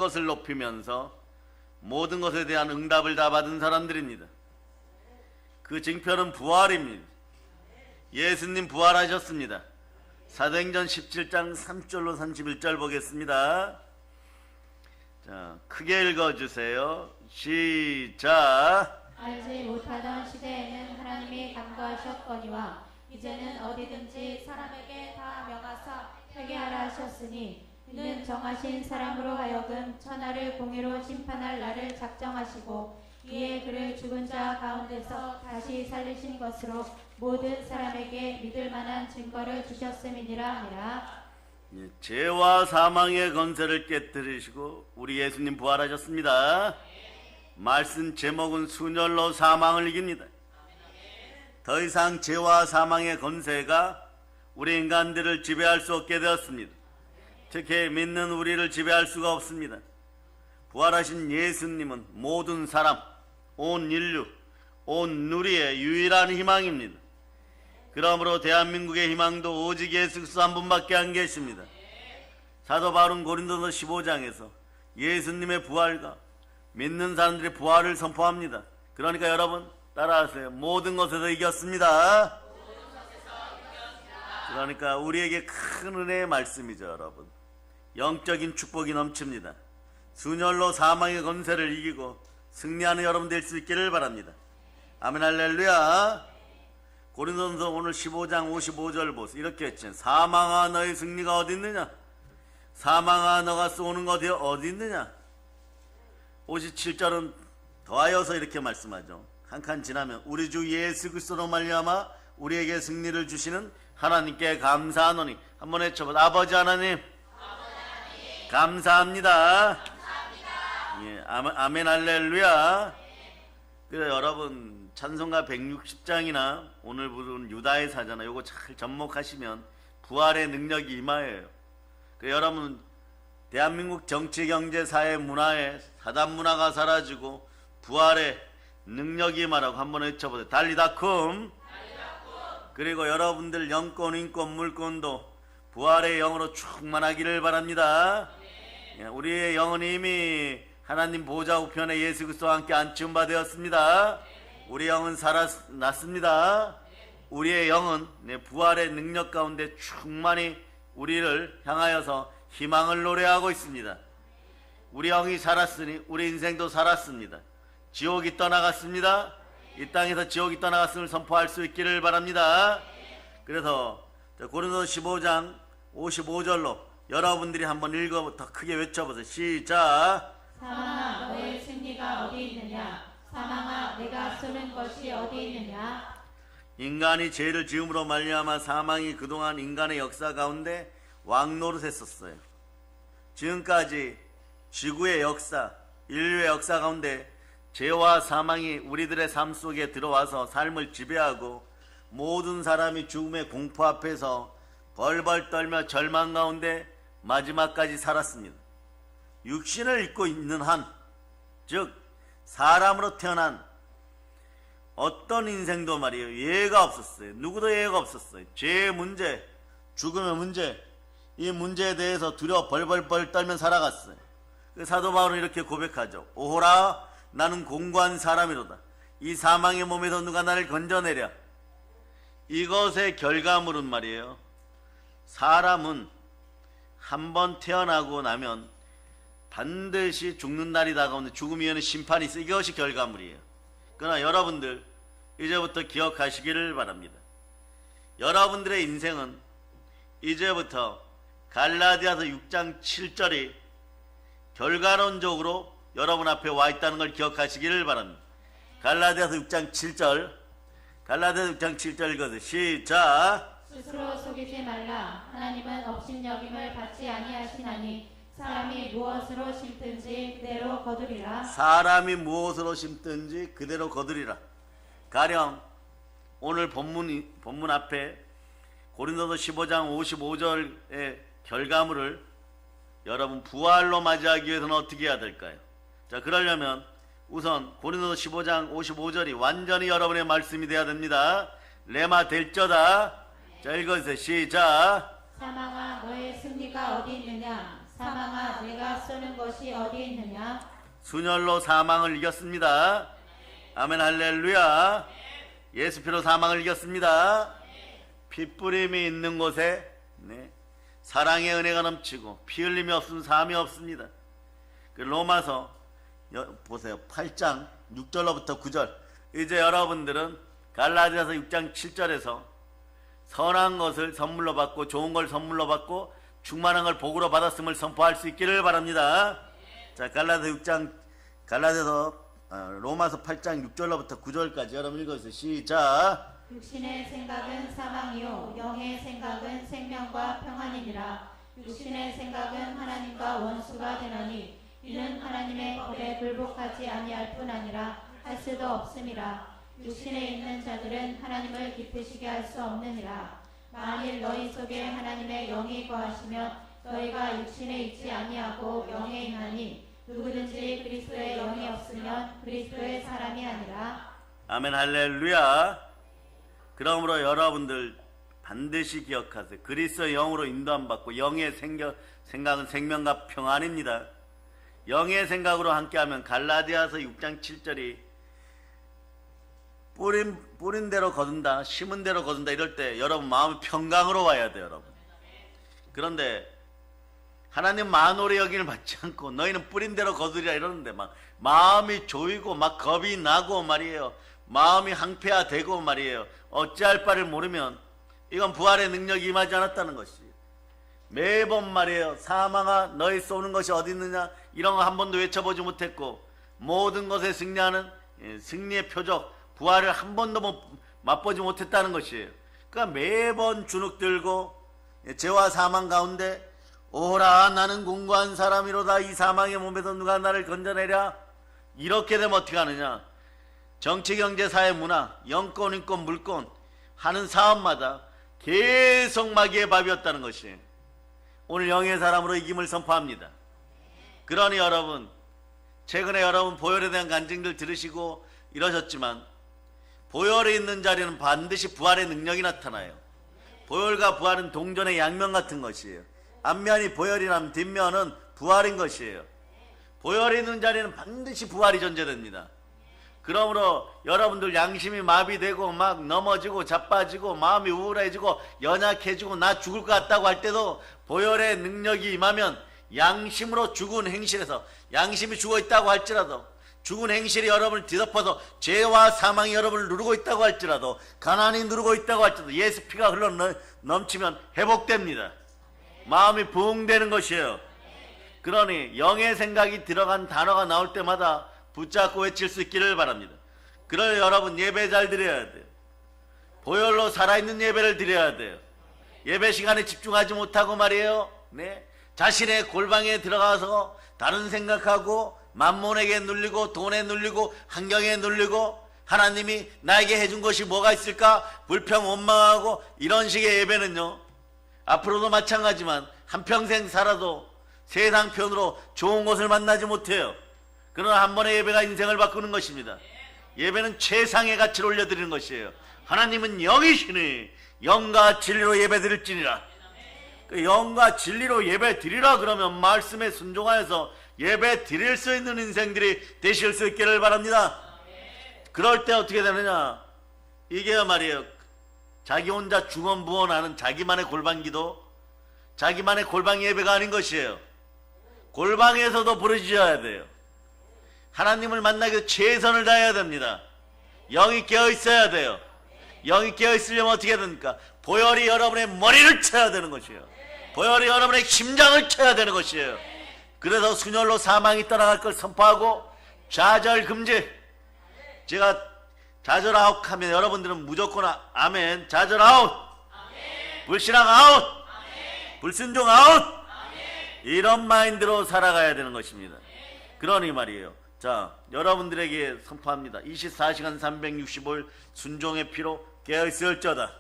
것을 높이면서 모든 것에 대한 응답을 다 받은 사람들입니다. 그 징표는 부활입니다. 예수님 부활하셨습니다. 사도행전 17장 3절로 31절 보겠습니다. 자, 크게 읽어주세요. 시작. 알지 못하던 시대에는 하나님이 간구하셨거니와 이제는 어디든지 사람에게 다 명하사 회개하라 하셨으니 이는 정하신 사람으로 하여금 천하를 공의로 심판할 날을 작정하시고 이에 그를 죽은 자 가운데서 다시 살리신 것으로 모든 사람에게 믿을 만한 증거를 주셨음이니라 하니라. 죄와 사망의 권세를 깨뜨리시고 우리 예수님 부활하셨습니다. 말씀 제목은 순혈로 사망을 이깁니다. 더 이상 죄와 사망의 권세가 우리 인간들을 지배할 수 없게 되었습니다. 특히 믿는 우리를 지배할 수가 없습니다. 부활하신 예수님은 모든 사람, 온 인류, 온 누리의 유일한 희망입니다. 그러므로 대한민국의 희망도 오직 예수 그리스도 한 분밖에 안 계십니다. 사도 바울은 고린도서 15장에서 예수님의 부활과 믿는 사람들의 부활을 선포합니다. 그러니까 여러분 따라하세요. 모든 것에서 이겼습니다. 그러니까 우리에게 큰 은혜의 말씀이죠. 여러분, 영적인 축복이 넘칩니다. 순혈로 사망의 권세를 이기고 승리하는 여러분 될 수 있기를 바랍니다. 아멘 할렐루야. 고린도전서 오늘 15장 55절 보세요. 이렇게 했죠. 사망아 너의 승리가 어디 있느냐? 사망아 너가 쏘는 것이 어디 있느냐? 57절은 더하여서 이렇게 말씀하죠. 한 칸 지나면 우리 주 예수 그리스도로 말미암아 우리에게 승리를 주시는 하나님께 감사하노니. 한번 외쳐보세요. 아버지 하나님, 감사합니다. 예, 아멘 할렐루야. 그래 여러분, 찬송가 160장이나 오늘 부른 유다의 사잖아. 요거 잘 접목하시면 부활의 능력이 임하여요. 그래 여러분, 대한민국 정치, 경제, 사회, 문화에 사단 문화가 사라지고 부활의 능력이 임하라고 한번 외쳐보세요. 달리다쿰. 그리고 여러분들 영권, 인권, 물권도 부활의 영으로 충만하기를 바랍니다. 예, 우리의 영은 이미 하나님 보좌 우편에 예수 그리스도와 함께 안치움 받았습니다. 우리 영은 살아났습니다. 우리의 영은 부활의 능력 가운데 충만히 우리를 향하여서 희망을 노래하고 있습니다. 우리 영이 살았으니 우리 인생도 살았습니다. 지옥이 떠나갔습니다. 이 땅에서 지옥이 떠나갔음을 선포할 수 있기를 바랍니다. 그래서 고린도서 15장 55절로 여러분들이 한번 읽어 더 크게 외쳐보세요. 시작. 사망아 너의 승리가 어디 있느냐? 사망아 내가 쏘는 것이 어디 있느냐? 인간이 죄를 지음으로 말미암아 사망이 그동안 인간의 역사 가운데 왕노릇했었어요. 지금까지 지구의 역사, 인류의 역사 가운데 죄와 사망이 우리들의 삶 속에 들어와서 삶을 지배하고 모든 사람이 죽음의 공포 앞에서 벌벌 떨며 절망 가운데 마지막까지 살았습니다. 육신을 입고 있는 한, 즉 사람으로 태어난 어떤 인생도 말이에요, 예외가 없었어요. 누구도 예외가 없었어요. 죄의 문제, 죽음의 문제, 이 문제에 대해서 두려워 벌벌벌 떨면 살아갔어요. 사도 바울은 이렇게 고백하죠. 오호라 나는 공고한 사람이로다. 이 사망의 몸에서 누가 나를 건져내랴. 이것의 결과물은 말이에요, 사람은 한번 태어나고 나면 반드시 죽는 날이 다가오는데 죽음 위에는 심판이 있어. 이것이 결과물이에요. 그러나 여러분들 이제부터 기억하시기를 바랍니다. 여러분들의 인생은 이제부터 갈라디아서 6장 7절이 결과론적으로 여러분 앞에 와 있다는 걸 기억하시기를 바랍니다. 갈라디아서 6장 7절, 갈라디아서 6장 7절 읽어서 시작. 스스로 속이지 말라. 하나님은 업신여김을 받지 아니하시나니 사람이 무엇으로 심든지 그대로 거두리라. 사람이 무엇으로 심든지 그대로 거두리라. 가령 오늘 본문 앞에 고린도서 15장 55절의 결과물을 여러분 부활로 맞이하기 위해서는 어떻게 해야 될까요? 자, 그러려면 우선 고린도서 15장 55절이 완전히 여러분의 말씀이 되어야 됩니다. 레마 될저다. 자, 읽어주세요. 시작. 사망아 너의 승리가 어디 있느냐? 사망아 내가 쏘는 것이 어디 있느냐? 순혈로 사망을 이겼습니다. 아멘 할렐루야. 예수 피로 사망을 이겼습니다. 핏부림이 있는 곳에 사랑의 은혜가 넘치고 피 흘림이 없으면 삶이 없습니다. 그 로마서 보세요. 8장 6절로부터 9절. 이제 여러분들은 갈라디아서 6장 7절에서 선한 것을 선물로 받고 좋은 걸 선물로 받고 충만한 걸 복으로 받았음을 선포할 수 있기를 바랍니다. 자, 갈라디아서 로마서 8장 6절로부터 9절까지 여러분 읽어주세요. 시작. 육신의 생각은 사망이요 영의 생각은 생명과 평안이니라. 육신의 생각은 하나님과 원수가 되나니 이는 하나님의 법에 불복하지 아니할 뿐 아니라 할 수도 없음이라. 육신에 있는 자들은 하나님을 기쁘시게 할 수 없느니라. 만일 너희 속에 하나님의 영이 거하시면 너희가 육신에 있지 아니하고 영에 있나니 누구든지 그리스도의 영이 없으면 그리스도의 사람이 아니라. 아멘 할렐루야. 그러므로 여러분들 반드시 기억하세요. 그리스도의 영으로 인도함 받고 영의 생각은 생명과 평안입니다. 영의 생각으로 함께하면 갈라디아서 6장 7절이 뿌린 대로 거둔다, 심은 대로 거둔다 이럴 때 여러분 마음이 평강으로 와야 돼요. 여러분. 그런데 하나님 만오래 여김을 받지 않고 너희는 뿌린 대로 거두리라 이러는데 막 마음이 조이고 막 겁이 나고 말이에요. 마음이 항폐화되고 말이에요. 어찌할 바를 모르면 이건 부활의 능력이 임하지 않았다는 것이. 매번 말이에요. 사망아 너희 쏘는 것이 어디 있느냐 이런 거 한 번도 외쳐보지 못했고 모든 것에 승리하는 승리의 표적 부활을 한 번도 맛보지 못했다는 것이에요. 그러니까 매번 주눅 들고 죄와 사망 가운데 오라 나는 공고한 사람이로다 이 사망의 몸에서 누가 나를 건져내랴. 이렇게 되면 어떻게 하느냐. 정치, 경제, 사회, 문화, 영권, 인권, 물권 하는 사업마다 계속 마귀의 밥이었다는 것이에요. 오늘 영의 사람으로 이김을 선포합니다. 그러니 여러분 최근에 여러분 보혈에 대한 간증들 들으시고 이러셨지만 보혈에 있는 자리는 반드시 부활의 능력이 나타나요. 보혈과 부활은 동전의 양면 같은 것이에요. 앞면이 보혈이라면 뒷면은 부활인 것이에요. 보혈에 있는 자리는 반드시 부활이 존재됩니다. 그러므로 여러분들 양심이 마비되고 막 넘어지고 자빠지고 마음이 우울해지고 연약해지고 나 죽을 것 같다고 할 때도 보혈의 능력이 임하면 양심으로 죽은 행실에서 양심이 죽어있다고 할지라도 죽은 행실이 여러분을 뒤덮어서 죄와 사망이 여러분을 누르고 있다고 할지라도 가난이 누르고 있다고 할지라도 예수 피가 흘러 넘치면 회복됩니다. 마음이 부흥되는 것이에요. 그러니 영의 생각이 들어간 단어가 나올 때마다 붙잡고 외칠 수 있기를 바랍니다. 그럴 여러분 예배 잘 드려야 돼요. 보혈로 살아있는 예배를 드려야 돼요. 예배 시간에 집중하지 못하고 말이에요. 자신의 골방에 들어가서 다른 생각하고 만몬에게 눌리고 돈에 눌리고 환경에 눌리고 하나님이 나에게 해준 것이 뭐가 있을까 불평 원망하고 이런 식의 예배는요 앞으로도 마찬가지만 한평생 살아도 세상 편으로 좋은 것을 만나지 못해요. 그러나 한 번의 예배가 인생을 바꾸는 것입니다. 예배는 최상의 가치를 올려드리는 것이에요. 하나님은 영이시니 영과 진리로 예배 드릴지니라. 그 영과 진리로 예배 드리라 그러면 말씀에 순종하여서 예배 드릴 수 있는 인생들이 되실 수 있기를 바랍니다. 그럴 때 어떻게 되느냐. 이게 말이에요. 자기 혼자 중언부언하는 자기만의 골방기도 자기만의 골방 예배가 아닌 것이에요. 골방에서도 부르짖어야 돼요. 하나님을 만나기 위해 최선을 다해야 됩니다. 영이 깨어있어야 돼요. 영이 깨어있으려면 어떻게 해야 됩니까? 보혈이 여러분의 머리를 쳐야 되는 것이에요. 보혈이 여러분의 심장을 쳐야 되는 것이에요. 그래서 순혈로 사망이 떠나갈 걸 선포하고 좌절 금지. 제가 좌절 아웃 하면 여러분들은 무조건 아멘. 좌절 아웃. 불신앙 아웃. 불순종 아웃. 이런 마인드로 살아가야 되는 것입니다. 그러니 말이에요. 자, 여러분들에게 선포합니다. 24시간 365일 순종의 피로 깨어있을저다.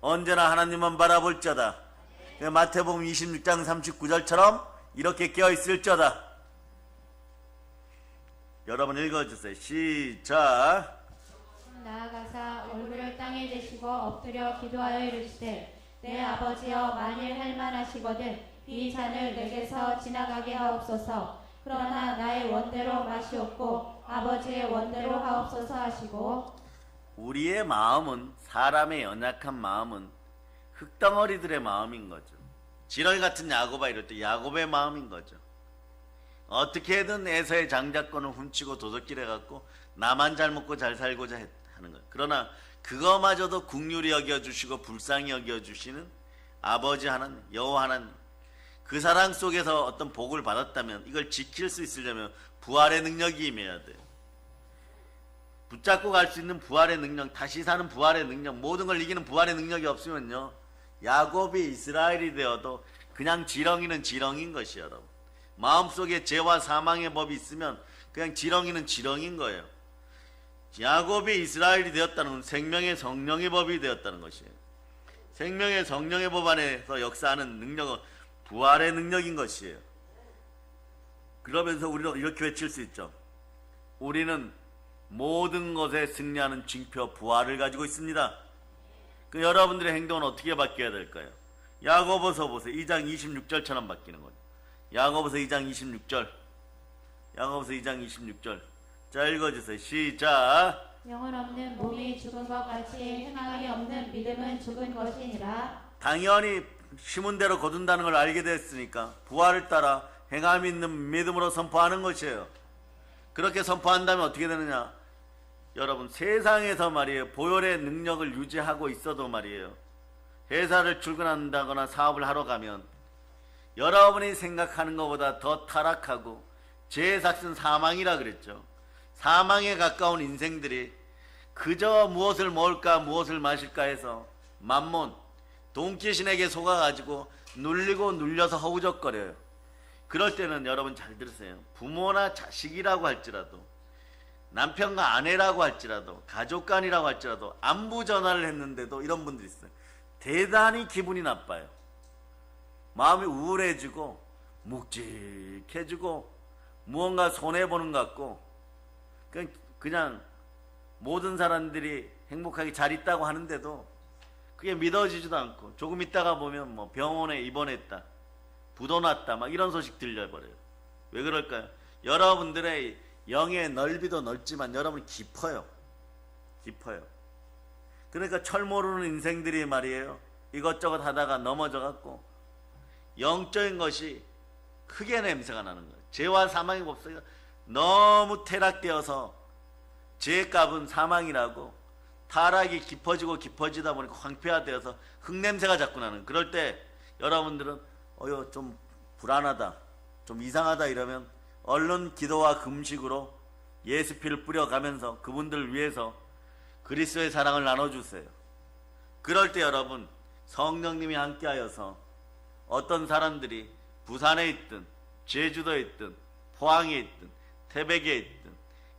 언제나 하나님만 바라볼저다. 마태복음 26장 39절처럼 이렇게 깨어있을저다. 여러분 읽어주세요. 시작. 나아가사 얼굴을 땅에 대시고 엎드려 기도하여 이르시되 내 아버지여 만일 할만하시거든 이 잔을 내게서 지나가게 하옵소서. 그러나 나의 원대로 마시옵고 아버지의 원대로 하옵소서 하시고 우리의 마음은, 사람의 연약한 마음은 흙덩어리들의 마음인 거죠. 지렁이 같은 야곱아 이럴 때 야곱의 마음인 거죠. 어떻게든 에서의 장자권을 훔치고 도둑질해갖고 나만 잘 먹고 잘 살고자 하는 거예요. 그러나 그거마저도 긍휼히 여겨주시고 불쌍히 여겨주시는 아버지 하나님, 여호와 하나님, 그 사랑 속에서 어떤 복을 받았다면 이걸 지킬 수 있으려면 부활의 능력이 임해야 돼요. 붙잡고 갈 수 있는 부활의 능력, 다시 사는 부활의 능력, 모든 걸 이기는 부활의 능력이 없으면요, 야곱이 이스라엘이 되어도 그냥 지렁이는 지렁이인 것이에요. 여러분, 마음속에 죄와 사망의 법이 있으면 그냥 지렁이는 지렁이인 거예요. 야곱이 이스라엘이 되었다는 건 생명의 성령의 법이 되었다는 것이에요. 생명의 성령의 법 안에서 역사하는 능력은 부활의 능력인 것이에요. 그러면서 우리는 이렇게 외칠 수 있죠. 우리는 모든 것에 승리하는 징표 부활을 가지고 있습니다. 그 여러분들의 행동은 어떻게 바뀌어야 될까요? 야고보서 보세요. 2장 26절처럼 바뀌는 거죠. 야고보서 2장 26절. 야고보서 2장 26절. 자, 읽어주세요. 시작. 영혼 없는 몸이 죽은 것 같이 행함이 없는 믿음은 죽은 것이니라. 당연히 심은 대로 거둔다는 걸 알게 됐으니까 부활을 따라 행함이 있는 믿음으로 선포하는 것이에요. 그렇게 선포한다면 어떻게 되느냐? 여러분, 세상에서 말이에요, 보혈의 능력을 유지하고 있어도 말이에요, 회사를 출근한다거나 사업을 하러 가면 여러분이 생각하는 것보다 더 타락하고 죄의 삭은 사망이라 그랬죠. 사망에 가까운 인생들이 그저 무엇을 먹을까 무엇을 마실까 해서 만몬, 돈귀신에게 속아가지고 눌리고 눌려서 허우적거려요. 그럴 때는 여러분 잘 들으세요. 부모나 자식이라고 할지라도, 남편과 아내라고 할지라도, 가족 간이라고 할지라도 안부 전화를 했는데도 이런 분들이 있어요. 대단히 기분이 나빠요. 마음이 우울해지고 묵직해지고 무언가 손해보는 것 같고, 그냥 모든 사람들이 행복하게 잘 있다고 하는데도 그게 믿어지지도 않고, 조금 있다가 보면 뭐 병원에 입원했다, 부도 났다, 막 이런 소식 들려버려요. 왜 그럴까요? 여러분들의 영의 넓이도 넓지만 여러분이 깊어요. 깊어요. 그러니까 철 모르는 인생들이 말이에요, 이것저것 하다가 넘어져갖고 영적인 것이 크게 냄새가 나는 거예요. 죄와 사망의 법칙이 너무 퇴락되어서 죄값은 사망이라고 타락이 깊어지고 깊어지다 보니까 황폐화되어서 흙냄새가 자꾸 나는, 그럴 때 여러분들은 좀 불안하다, 좀 이상하다 이러면 얼른 기도와 금식으로 예수피를 뿌려가면서 그분들을 위해서 그리스도의 사랑을 나눠주세요. 그럴 때 여러분, 성령님이 함께하여서 어떤 사람들이 부산에 있든 제주도에 있든 포항에 있든 태백에 있든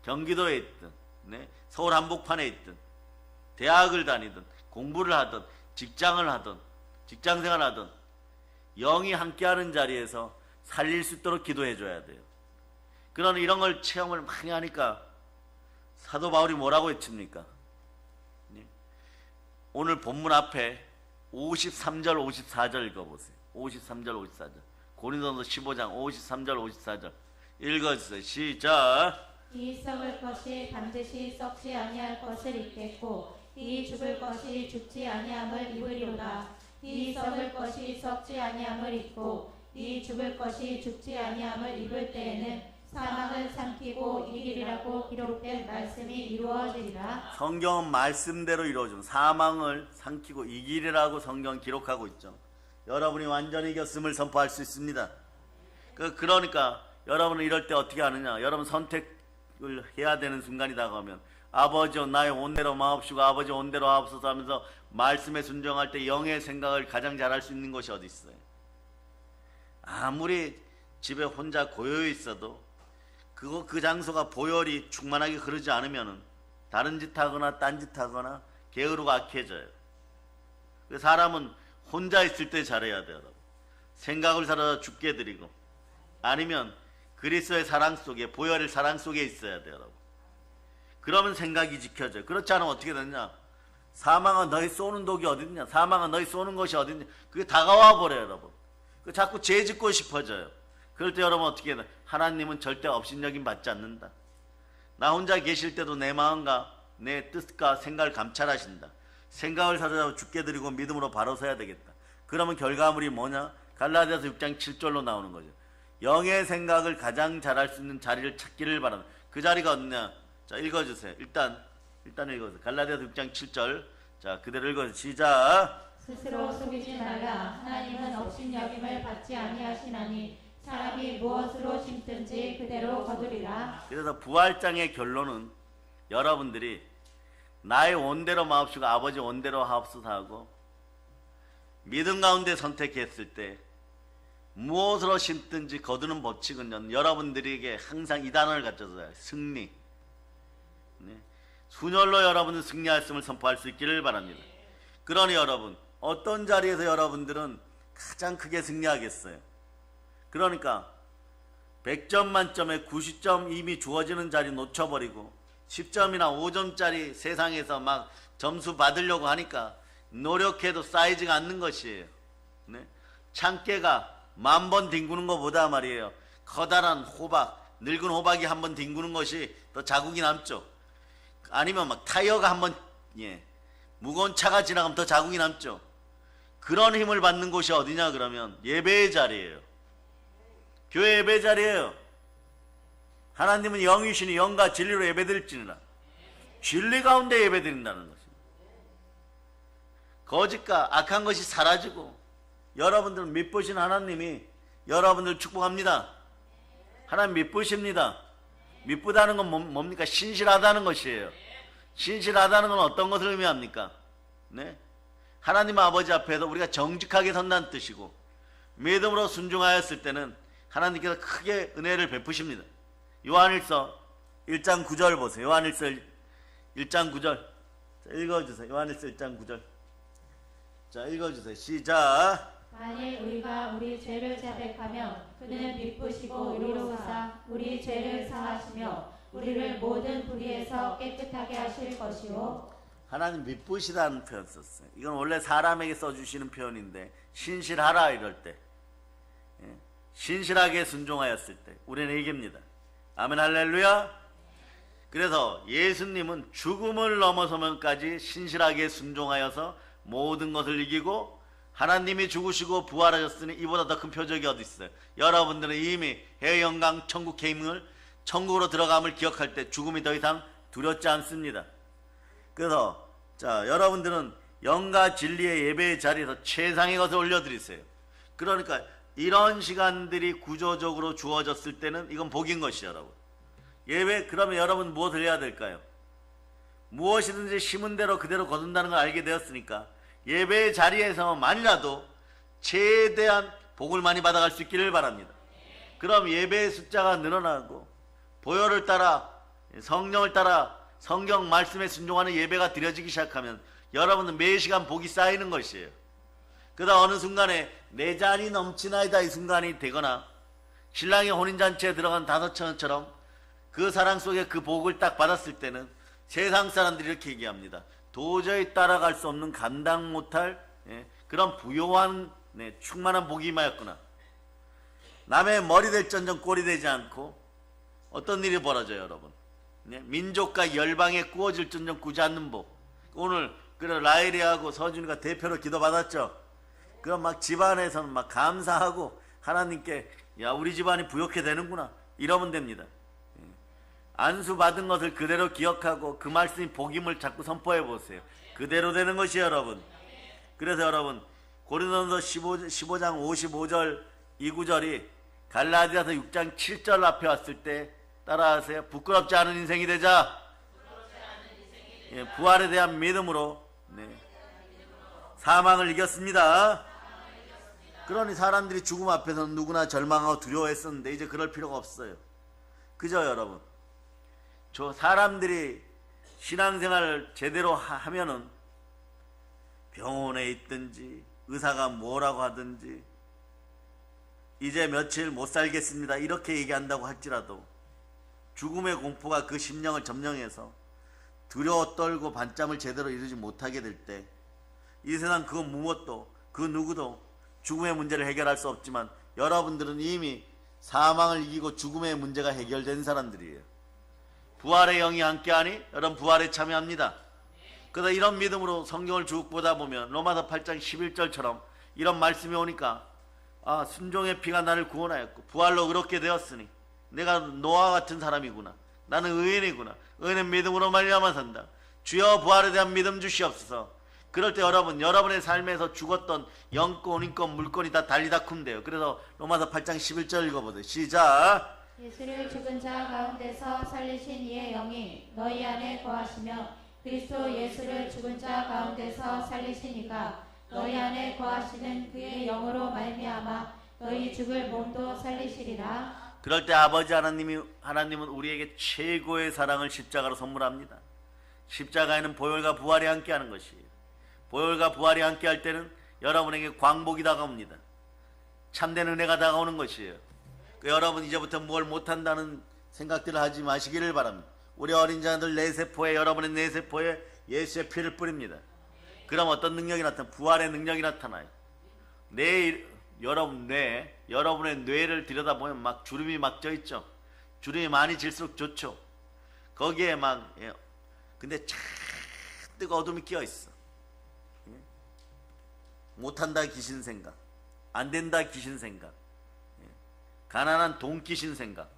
경기도에 있든 서울 한복판에 있든 대학을 다니든 공부를 하든 직장을 하든 직장생활을 하든 영이 함께하는 자리에서 살릴 수 있도록 기도해 줘야 돼요. 그러나 이런 걸 체험을 많이 하니까 사도 바울이 뭐라고 외칩니까? 오늘 본문 앞에 53절 54절 읽어보세요. 53절 54절 고린도서 15장 53절 54절 읽어주세요. 시작. 이 썩을 것이 반드시 썩지 아니할 것을 입겠고 이 죽을 것이 죽지 아니함을 입으리로다. 이 썩을 것이 썩지 아니함을 입고 이 죽을 것이 죽지 아니함을 입을 때에는 사망을 삼키고 이기리라고 기록된 말씀이 이루어지리라. 성경은 말씀대로 이루어준 사망을 삼키고 이기리라고 성경 기록하고 있죠. 여러분이 완전히 이겼음을 선포할 수 있습니다. 그러니까 여러분은 이럴 때 어떻게 하느냐? 여러분 선택을 해야 되는 순간이 다가오면 아버지여 나의 온대로 마옵시고 아버지 온대로 하옵소서 하면서 말씀에 순종할 때 영의 생각을 가장 잘할 수 있는 것이 어디 있어요? 아무리 집에 혼자 고요히 있어도 그 장소가 보혈이 충만하게 흐르지 않으면 다른 짓 하거나 딴 짓 하거나 게으르고 악해져요. 사람은 혼자 있을 때 잘해야 돼요. 생각을 살아서 죽게 드리고 아니면 그리스도의 사랑 속에, 보혈의 사랑 속에 있어야 돼요. 여러분. 그러면 생각이 지켜져요. 그렇지 않으면 어떻게 되냐? 사망은 너희 쏘는 독이 어딨냐? 사망은 너희 쏘는 것이 어딨냐? 그게 다가와 버려요. 여러분. 자꾸 죄 짓고 싶어져요. 그럴 때 여러분 어떻게 해야 돼? 하나님은 절대 업신여김 받지 않는다. 나 혼자 계실 때도 내 마음과 내 뜻과 생각을 감찰하신다. 생각을 사로잡아 죽게 드리고 믿음으로 바로 서야 되겠다. 그러면 결과물이 뭐냐? 갈라디아서 6장 7절로 나오는 거죠. 영의 생각을 가장 잘할 수 있는 자리를 찾기를 바란다. 그 자리가 어디냐? 자, 읽어주세요. 일단 읽어주세요. 갈라디아서 6장 7절. 자, 그대로 읽어주세요. 시작. 스스로 속이지 말라. 하나님은 업신여김을 받지 아니하시나니 사람이 무엇으로 심든지 그대로 거두리라. 그래서 부활장의 결론은 여러분들이 나의 원대로 마옵시고 아버지 원대로 하옵소서 하고 믿음 가운데 선택했을 때 무엇으로 심든지 거두는 법칙은 여러분들에게 항상 이 단어를 갖춰서 승리. 네. 순혈로 여러분은 승리하였음을 선포할 수 있기를 바랍니다. 그러니 여러분 어떤 자리에서 여러분들은 가장 크게 승리하겠어요? 그러니까 100점 만점에 90점 이미 주어지는 자리 놓쳐버리고 10점이나 5점짜리 세상에서 막 점수 받으려고 하니까 노력해도 쌓이지가 않는 것이에요. 네? 참깨가 10,000번 뒹구는 것보다 말이에요. 커다란 호박, 늙은 호박이 한번 뒹구는 것이 더 자국이 남죠. 아니면 막 타이어가 한번 무거운 차가 지나가면 더 자국이 남죠. 그런 힘을 받는 곳이 어디냐 그러면 예배의 자리예요. 교회 예배 자리예요. 하나님은 영이시니 영과 진리로 예배드릴지니라. 진리 가운데 예배드린다는 것입니다. 거짓과 악한 것이 사라지고 여러분들 믿으신 하나님이 여러분들 축복합니다. 하나님 믿으십니다. 믿다는 건 뭡니까? 신실하다는 것이에요. 신실하다는 건 어떤 것을 의미합니까? 네? 하나님 아버지 앞에서 우리가 정직하게 선다는 뜻이고 믿음으로 순종하였을 때는 하나님께서 크게 은혜를 베푸십니다. 요한일서 1장 9절 보세요. 요한일서 1장 9절. 자, 읽어주세요. 요한일서 1장 9절. 자, 읽어주세요. 시작. 만일 우리가 우리 죄를 자백하며 그는 미쁘시고 우리로 오사 우리 죄를 사하시며 우리를 모든 불의에서 깨끗하게 하실 것이요. 하나님 미쁘시다는 표현 썼어요. 이건 원래 사람에게 써주시는 표현인데 신실하라 이럴 때 신실하게 순종하였을 때 우리는 이깁니다. 아멘 할렐루야. 그래서 예수님은 죽음을 넘어서면까지 신실하게 순종하여서 모든 것을 이기고 하나님이 죽으시고 부활하셨으니 이보다 더 큰 표적이 어디 있어요? 여러분들은 이미 해영광 천국 계명을 천국으로 들어감을 기억할 때 죽음이 더 이상 두렵지 않습니다. 그래서 자 여러분들은 영과 진리의 예배의 자리에서 최상의 것을 올려드리세요. 그러니까 이런 시간들이 구조적으로 주어졌을 때는 이건 복인 것이죠. 여러분 예배 그러면 여러분 무엇을 해야 될까요? 무엇이든지 심은 대로 그대로 거둔다는 걸 알게 되었으니까 예배의 자리에서만이라도 최대한 복을 많이 받아갈 수 있기를 바랍니다. 그럼 예배의 숫자가 늘어나고 보혈을 따라 성령을 따라 성경 말씀에 순종하는 예배가 드려지기 시작하면 여러분은 매 시간 복이 쌓이는 것이에요. 그러다 어느 순간에 내 잔이 넘치나이다 이 순간이 되거나 신랑의 혼인잔치에 들어간 5처녀처럼 그 사랑 속에 그 복을 딱 받았을 때는 세상 사람들이 이렇게 얘기합니다. 도저히 따라갈 수 없는 감당 못할 그런 부요한 충만한 복이 임하였구나. 남의 머리 될전정 꼴이 되지 않고 어떤 일이 벌어져요 여러분. 민족과 열방에 꾸어질전정 꾸지 않는 복. 오늘 그래 라일이하고 서준이가 대표로 기도받았죠. 그럼 막 집안에서는 막 감사하고 하나님께 야 우리 집안이 부욕해 되는구나 이러면 됩니다. 안수 받은 것을 그대로 기억하고 그 말씀이 복임을 자꾸 선포해 보세요. 그대로 되는 것이 여러분. 그래서 여러분 고린도서 15장 55절 이 구절이 갈라디아서 6장 7절 앞에 왔을 때 따라하세요. 부끄럽지 않은 인생이 되자. 부활에 대한 믿음으로 사망을 이겼습니다. 그러니 사람들이 죽음 앞에서는 누구나 절망하고 두려워했었는데 이제 그럴 필요가 없어요. 그죠 여러분? 저 사람들이 신앙생활을 제대로 하면은 병원에 있든지 의사가 뭐라고 하든지 이제 며칠 못 살겠습니다 이렇게 얘기한다고 할지라도 죽음의 공포가 그 심령을 점령해서 두려워 떨고 반잠을 제대로 이루지 못하게 될 때 이 세상 그 무엇도 그 누구도 죽음의 문제를 해결할 수 없지만 여러분들은 이미 사망을 이기고 죽음의 문제가 해결된 사람들이에요. 부활의 영이 함께하니 여러분 부활에 참여합니다. 그래서 이런 믿음으로 성경을 쭉 보다 보면 로마서 8장 11절처럼 이런 말씀이 오니까 순종의 피가 나를 구원하였고 부활로 그렇게 되었으니 내가 노아와 같은 사람이구나. 나는 의인이구나. 의인은 믿음으로 말미암아 산다. 주여 부활에 대한 믿음 주시옵소서. 그럴 때 여러분, 여러분의 삶에서 죽었던 영권, 인권, 물권이 다 달리다쿰돼요. 그래서 로마서 8장 11절 읽어보세요. 시작. 예수를 죽은 자 가운데서 살리신 이의 영이 너희 안에 거하시며 그리스도 예수를 죽은 자 가운데서 살리신 이가 너희 안에 거하시는 그의 영으로 말미암아 너희 죽을 몸도 살리시리라. 그럴 때 아버지 하나님은 우리에게 최고의 사랑을 십자가로 선물합니다. 십자가에는 보혈과 부활이 함께하는 것이에요. 보혈과 부활이 함께할 때는 여러분에게 광복이 다가옵니다. 참된 은혜가 다가오는 것이에요. 여러분 이제부터 뭘 못한다는 생각들을 하지 마시기를 바랍니다. 우리 어린 자들 뇌세포에 여러분의 뇌세포에 예수의 피를 뿌립니다. 그럼 어떤 능력이 나타나요? 부활의 능력이 나타나요. 여러분의 뇌를 들여다보면 막 주름이 막 져있죠. 주름이 많이 질수록 좋죠. 거기에 근데 잔뜩 어둠이 끼어있어. 못한다 귀신 생각, 안된다 귀신 생각, 가난한 돈 귀신 생각,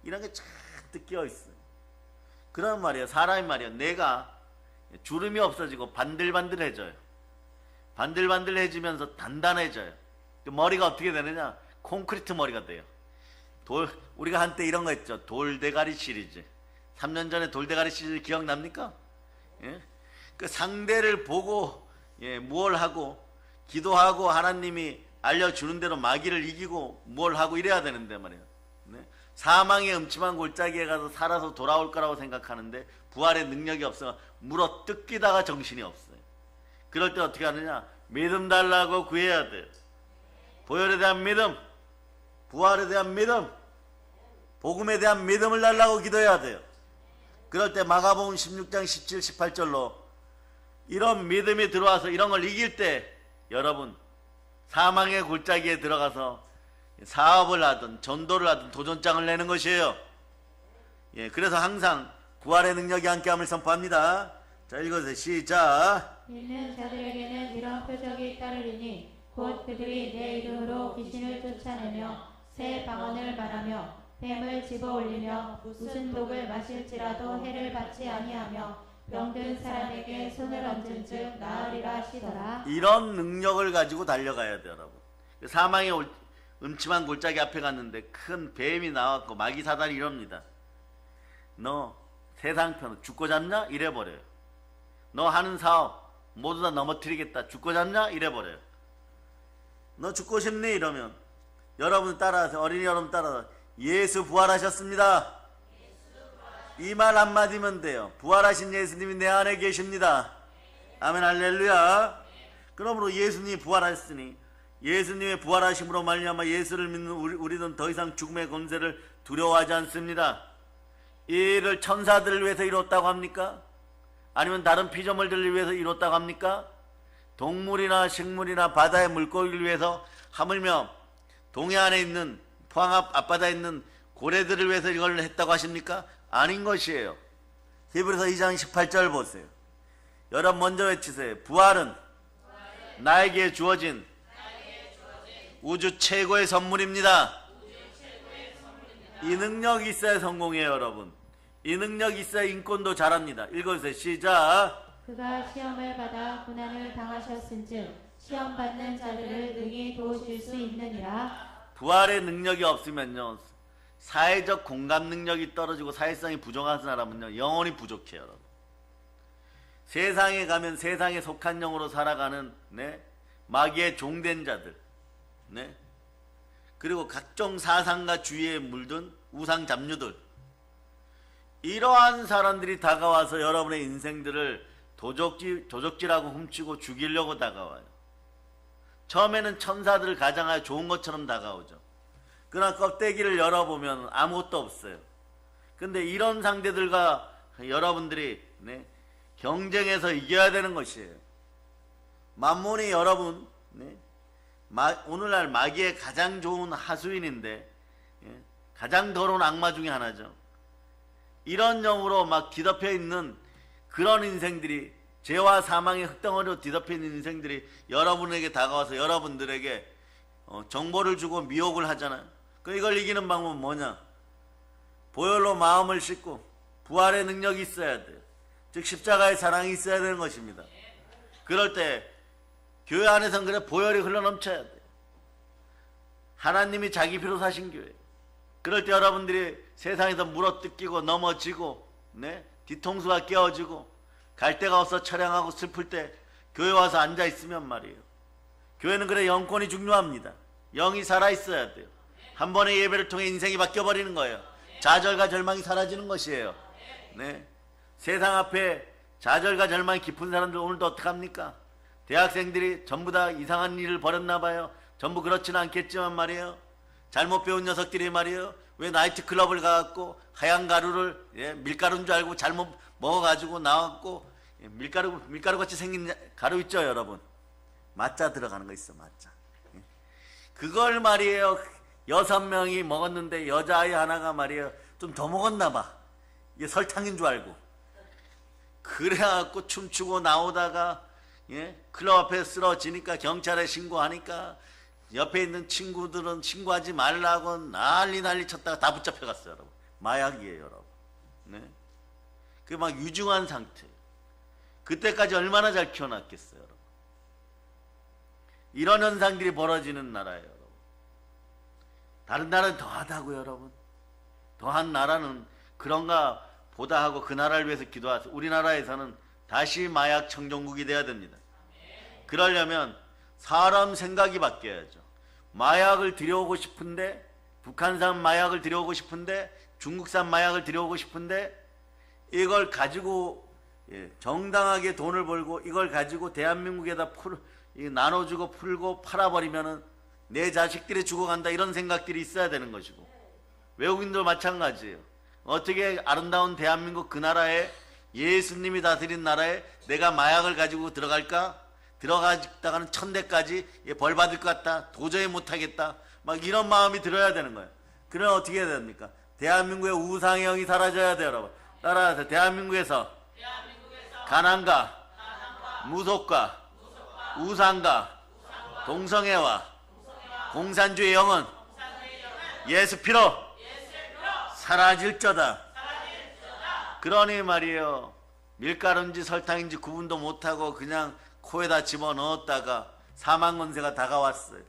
이런 게 잔뜩 끼어있어요. 그런 말이에요. 사람이 말이에요. 내가 주름이 없어지고 반들반들해져요. 반들반들해지면서 단단해져요. 머리가 어떻게 되느냐? 콘크리트 머리가 돼요. 우리가 한때 이런 거 했죠. 돌대가리 시리즈. 3년 전에 돌대가리 시리즈 기억납니까? 예? 그 상대를 보고 뭘 하고 기도하고 하나님이 알려주는 대로 마귀를 이기고 뭘 하고 이래야 되는데 말이에요. 네? 사망의 음침한 골짜기에 가서 살아서 돌아올 거라고 생각하는데 부활의 능력이 없어 물어 뜯기다가 정신이 없어요. 그럴 때 어떻게 하느냐? 믿음 달라고 구해야 돼요. 보혈에 대한 믿음, 부활에 대한 믿음, 복음에 대한 믿음을 달라고 기도해야 돼요. 그럴 때 마가복음 16장 17, 18절로 이런 믿음이 들어와서 이런 걸 이길 때 여러분 사망의 골짜기에 들어가서 사업을 하든 전도를 하든 도전장을 내는 것이에요. 그래서 항상 부활의 능력이 함께함을 선포합니다. 자, 읽어주세요. 시작. 믿는 자들에게는 이런 표적이 따르리니 곧 그들이 내 이름으로 귀신을 쫓아내며 새 방언을 말하며 뱀을 집어올리며 무슨 독을 마실지라도 해를 받지 아니하며 병든 사람에게 손을 얹은 즉 나으리라 하시더라. 이런 능력을 가지고 달려가야 돼요, 여러분. 사망의 음침한 골짜기 앞에 갔는데 큰 뱀이 나왔고 마귀 사단이 이럽니다. 너 세상 편 죽고 잡냐? 이래버려요. 너 하는 사업 모두 다 넘어뜨리겠다. 죽고 잡냐? 이래버려요. 너 죽고 싶니? 이러면 여러분 따라서 어린이 여러분 따라서 예수 부활하셨습니다. 이 말 한마디면 돼요. 부활하신 예수님이 내 안에 계십니다. 아멘 할렐루야. 그러므로 예수님이 부활하셨으니 예수님의 부활하심으로 말미암아 예수를 믿는 우리는 더 이상 죽음의 권세를 두려워하지 않습니다. 이 일을 천사들을 위해서 이뤘다고 합니까? 아니면 다른 피조물들을 위해서 이뤘다고 합니까? 동물이나 식물이나 바다의 물고기를 위해서 하물며 동해안에 있는 포항 앞바다에 있는 고래들을 위해서 이걸 했다고 하십니까? 아닌 것이에요. 히브리서 2장 18절 보세요. 여러분 먼저 외치세요. 부활은 나에게 주어진 우주 최고의 선물입니다. 이 능력이 있어야 성공해요, 여러분. 이 능력이 있어야 인권도 잘합니다. 읽어주세요. 시작. 그가 시험을 받아 고난을 당하셨은즉 시험 받는 자들을 능히 도우실 수 있느니라. 부활의 능력이 없으면요, 사회적 공감 능력이 떨어지고 사회성이 부족한 사람은요 영혼이 부족해요. 여러분. 세상에 가면 세상에 속한 영으로 살아가는 마귀의 종된 자들, 그리고 각종 사상과 주의에 물든 우상 잡류들, 이러한 사람들이 다가와서 여러분의 인생들을 도적질하고 훔치고 죽이려고 다가와요. 처음에는 천사들을 가장하여 좋은 것처럼 다가오죠. 그러나 껍데기를 열어보면 아무것도 없어요. 근데 이런 상대들과 여러분들이 경쟁해서 이겨야 되는 것이에요. 만몬이 여러분 오늘날 마귀의 가장 좋은 하수인인데, 예, 가장 더러운 악마 중에 하나죠. 이런 점으로 막 뒤덮여 있는 그런 인생들이, 죄와 사망의 흙덩어리로 뒤덮여 있는 인생들이 여러분에게 다가와서 여러분들에게 정보를 주고 미혹을 하잖아요. 이걸 이기는 방법은 뭐냐? 보혈로 마음을 씻고 부활의 능력이 있어야 돼요. 즉 십자가의 사랑이 있어야 되는 것입니다. 그럴 때 교회 안에서는 그래 보혈이 흘러넘쳐야 돼요. 하나님이 자기 피로 사신 교회. 그럴 때 여러분들이 세상에서 물어뜯기고 넘어지고, 네? 뒤통수가 깨어지고 갈 데가 없어 처량하고 슬플 때 교회 와서 앉아 있으면 말이에요. 교회는 그래 영권이 중요합니다. 영이 살아있어야 돼요. 한 번의 예배를 통해 인생이 바뀌어버리는 거예요. 좌절과 절망이 사라지는 것이에요. 네. 세상 앞에 좌절과 절망이 깊은 사람들 오늘도 어떡합니까? 대학생들이 전부 다 이상한 일을 벌였나 봐요. 전부 그렇지는 않겠지만 말이에요. 잘못 배운 녀석들이 말이에요. 왜 나이트클럽을 가갖고 하얀 가루를, 예, 밀가루인 줄 알고 잘못 먹어가지고 나왔고, 예, 밀가루같이 생긴 가루 있죠 여러분? 맞자 들어가는 거 있어, 맞자. 예. 그걸 말이에요 6명이 먹었는데 여자아이 하나가 말이에요 좀 더 먹었나 봐. 이게 설탕인 줄 알고 그래갖고 춤추고 나오다가, 예, 클럽 앞에 쓰러지니까 경찰에 신고하니까 옆에 있는 친구들은 신고하지 말라고 난리 쳤다가 다 붙잡혀갔어요 여러분. 마약이에요 여러분. 네? 그게 막 유증한 상태예요. 그때까지 얼마나 잘 키워놨겠어요 여러분. 이런 현상들이 벌어지는 나라예요 여러분. 다른 나라는 더하다고요 여러분. 더한 나라는 그런가 보다 하고 그 나라를 위해서 기도하세요. 우리나라에서는 다시 마약 청정국이 돼야 됩니다. 그러려면 사람 생각이 바뀌어야죠. 마약을 들여오고 싶은데, 북한산 마약을 들여오고 싶은데, 중국산 마약을 들여오고 싶은데, 이걸 가지고, 예, 정당하게 돈을 벌고 이걸 가지고 대한민국에다 나눠주고 풀고 팔아버리면은 내 자식들이 죽어간다, 이런 생각들이 있어야 되는 것이고, 외국인도 마찬가지예요. 어떻게 아름다운 대한민국 그 나라에, 예수님이 다스린 나라에 내가 마약을 가지고 들어갈까? 들어가다가는 천대까지 벌 받을 것 같다, 도저히 못하겠다, 막 이런 마음이 들어야 되는 거예요. 그러면 어떻게 해야 됩니까? 대한민국의 우상형이 사라져야 돼요 여러분. 따라서 대한민국에서 가난과 무속과 우상과 동성애와 공산주의 영은 예수 피로 사라질저다. 그러니 말이에요, 밀가루인지 설탕인지 구분도 못하고 그냥 코에다 집어넣었다가 사망권세가 다가왔어요.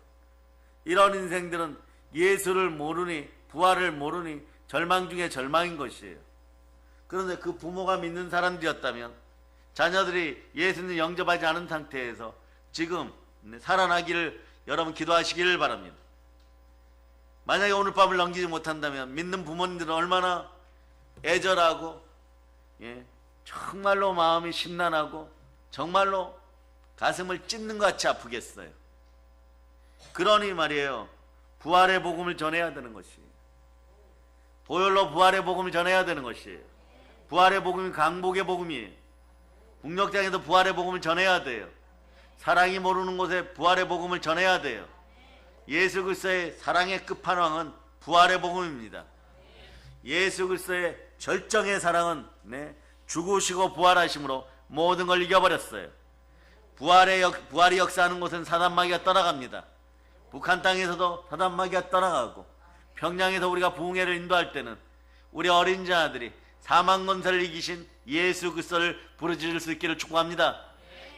이런 인생들은 예수를 모르니, 부활을 모르니 절망 중에 절망인 것이에요. 그런데 그 부모가 믿는 사람들이었다면, 자녀들이 예수님 영접하지 않은 상태에서 지금 살아나기를 여러분 기도하시기를 바랍니다. 만약에 오늘 밤을 넘기지 못한다면 믿는 부모님들은 얼마나 애절하고, 예, 정말로 마음이 심란하고 정말로 가슴을 찢는 것 같이 아프겠어요. 그러니 말이에요, 부활의 복음을 전해야 되는 것이에요. 보혈로 부활의 복음을 전해야 되는 것이에요. 부활의 복음이 강복의 복음이에요. 북녘장에서 부활의 복음을 전해야 돼요. 사랑이 모르는 곳에 부활의 복음을 전해야 돼요. 예수 그리스도의 사랑의 끝판왕은 부활의 복음입니다. 예수 그리스도의 절정의 사랑은, 네, 죽으시고 부활하심으로 모든 걸 이겨버렸어요. 부활이 역사하는 곳은 사단마귀가 떠나갑니다. 북한 땅에서도 사단마귀가 떠나가고, 평양에서 우리가 부흥회를 인도할 때는 우리 어린 자들이 사망권세를 이기신 예수 그리스도를 부르짖을 수 있기를 축복합니다.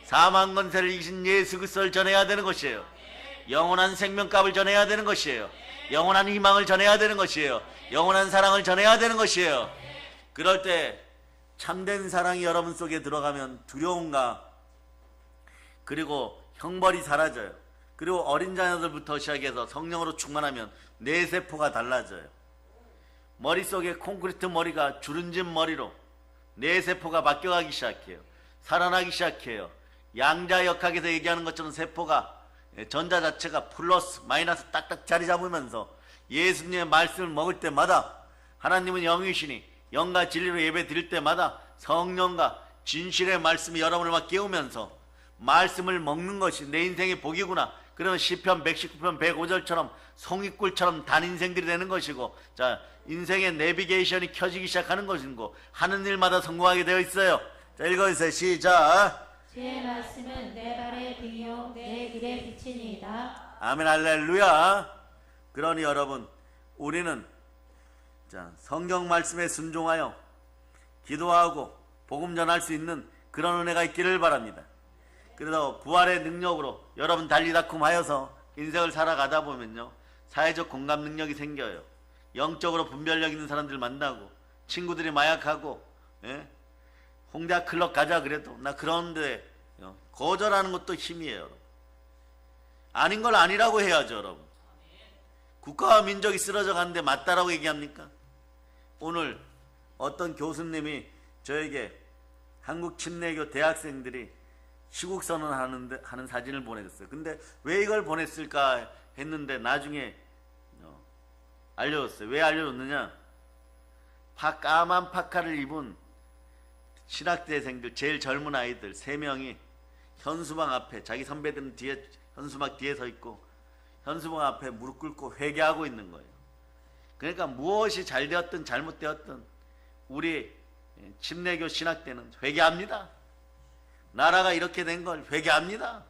사망권세를 이기신 예수 그리스도를 전해야 되는 것이에요. 영원한 생명값을 전해야 되는 것이에요. 영원한 희망을 전해야 되는 것이에요. 영원한 사랑을 전해야 되는 것이에요. 그럴 때 참된 사랑이 여러분 속에 들어가면 두려움과 그리고 형벌이 사라져요. 그리고 어린 자녀들부터 시작해서 성령으로 충만하면 뇌세포가 달라져요. 머릿속에 콘크리트 머리가 주름진 머리로 뇌세포가 바뀌어가기 시작해요. 살아나기 시작해요. 양자역학에서 얘기하는 것처럼 세포가, 전자 자체가 플러스 마이너스 딱딱 자리 잡으면서 예수님의 말씀을 먹을 때마다, 하나님은 영이시니 영과 진리로 예배 드릴 때마다 성령과 진실의 말씀이 여러분을 막 깨우면서 말씀을 먹는 것이 내 인생의 복이구나, 그러면 시편 119편 105절처럼 송이꿀처럼 단 인생들이 되는 것이고, 자, 인생의 내비게이션이 켜지기 시작하는 것이고, 하는 일마다 성공하게 되어 있어요. 자, 읽어주세요. 시작. 주의 말씀은 내 발의 등이요 내 길의 빛이니이다. 아멘, 할렐루야. 그러니 여러분, 우리는 자, 성경 말씀에 순종하여 기도하고 복음 전할 수 있는 그런 은혜가 있기를 바랍니다. 그래서 부활의 능력으로 여러분 달리다쿰 하여서 인생을 살아가다 보면요, 사회적 공감 능력이 생겨요. 영적으로 분별력 있는 사람들 만나고, 친구들이 마약하고, 예? 홍대 클럽 가자 그래도 나 그런데 거절하는 것도 힘이에요. 여러분. 아닌 걸 아니라고 해야죠. 여러분. 국가와 민족이 쓰러져 가는데 맞다라고 얘기합니까? 오늘 어떤 교수님이 저에게 한국 침례교 대학생들이 시국선언 하는 사진을 보내줬어요. 근데 왜 이걸 보냈을까 했는데 나중에 알려줬어요. 왜 알려줬느냐? 까만 파카를 입은 신학대생들, 제일 젊은 아이들 3명이 현수막 앞에, 자기 선배들은 뒤에 현수막 뒤에 서 있고 현수막 앞에 무릎 꿇고 회개하고 있는 거예요. 그러니까 무엇이 잘 되었든 잘못되었든 우리 침례교 신학대는 회개합니다. 나라가 이렇게 된 걸 회개합니다.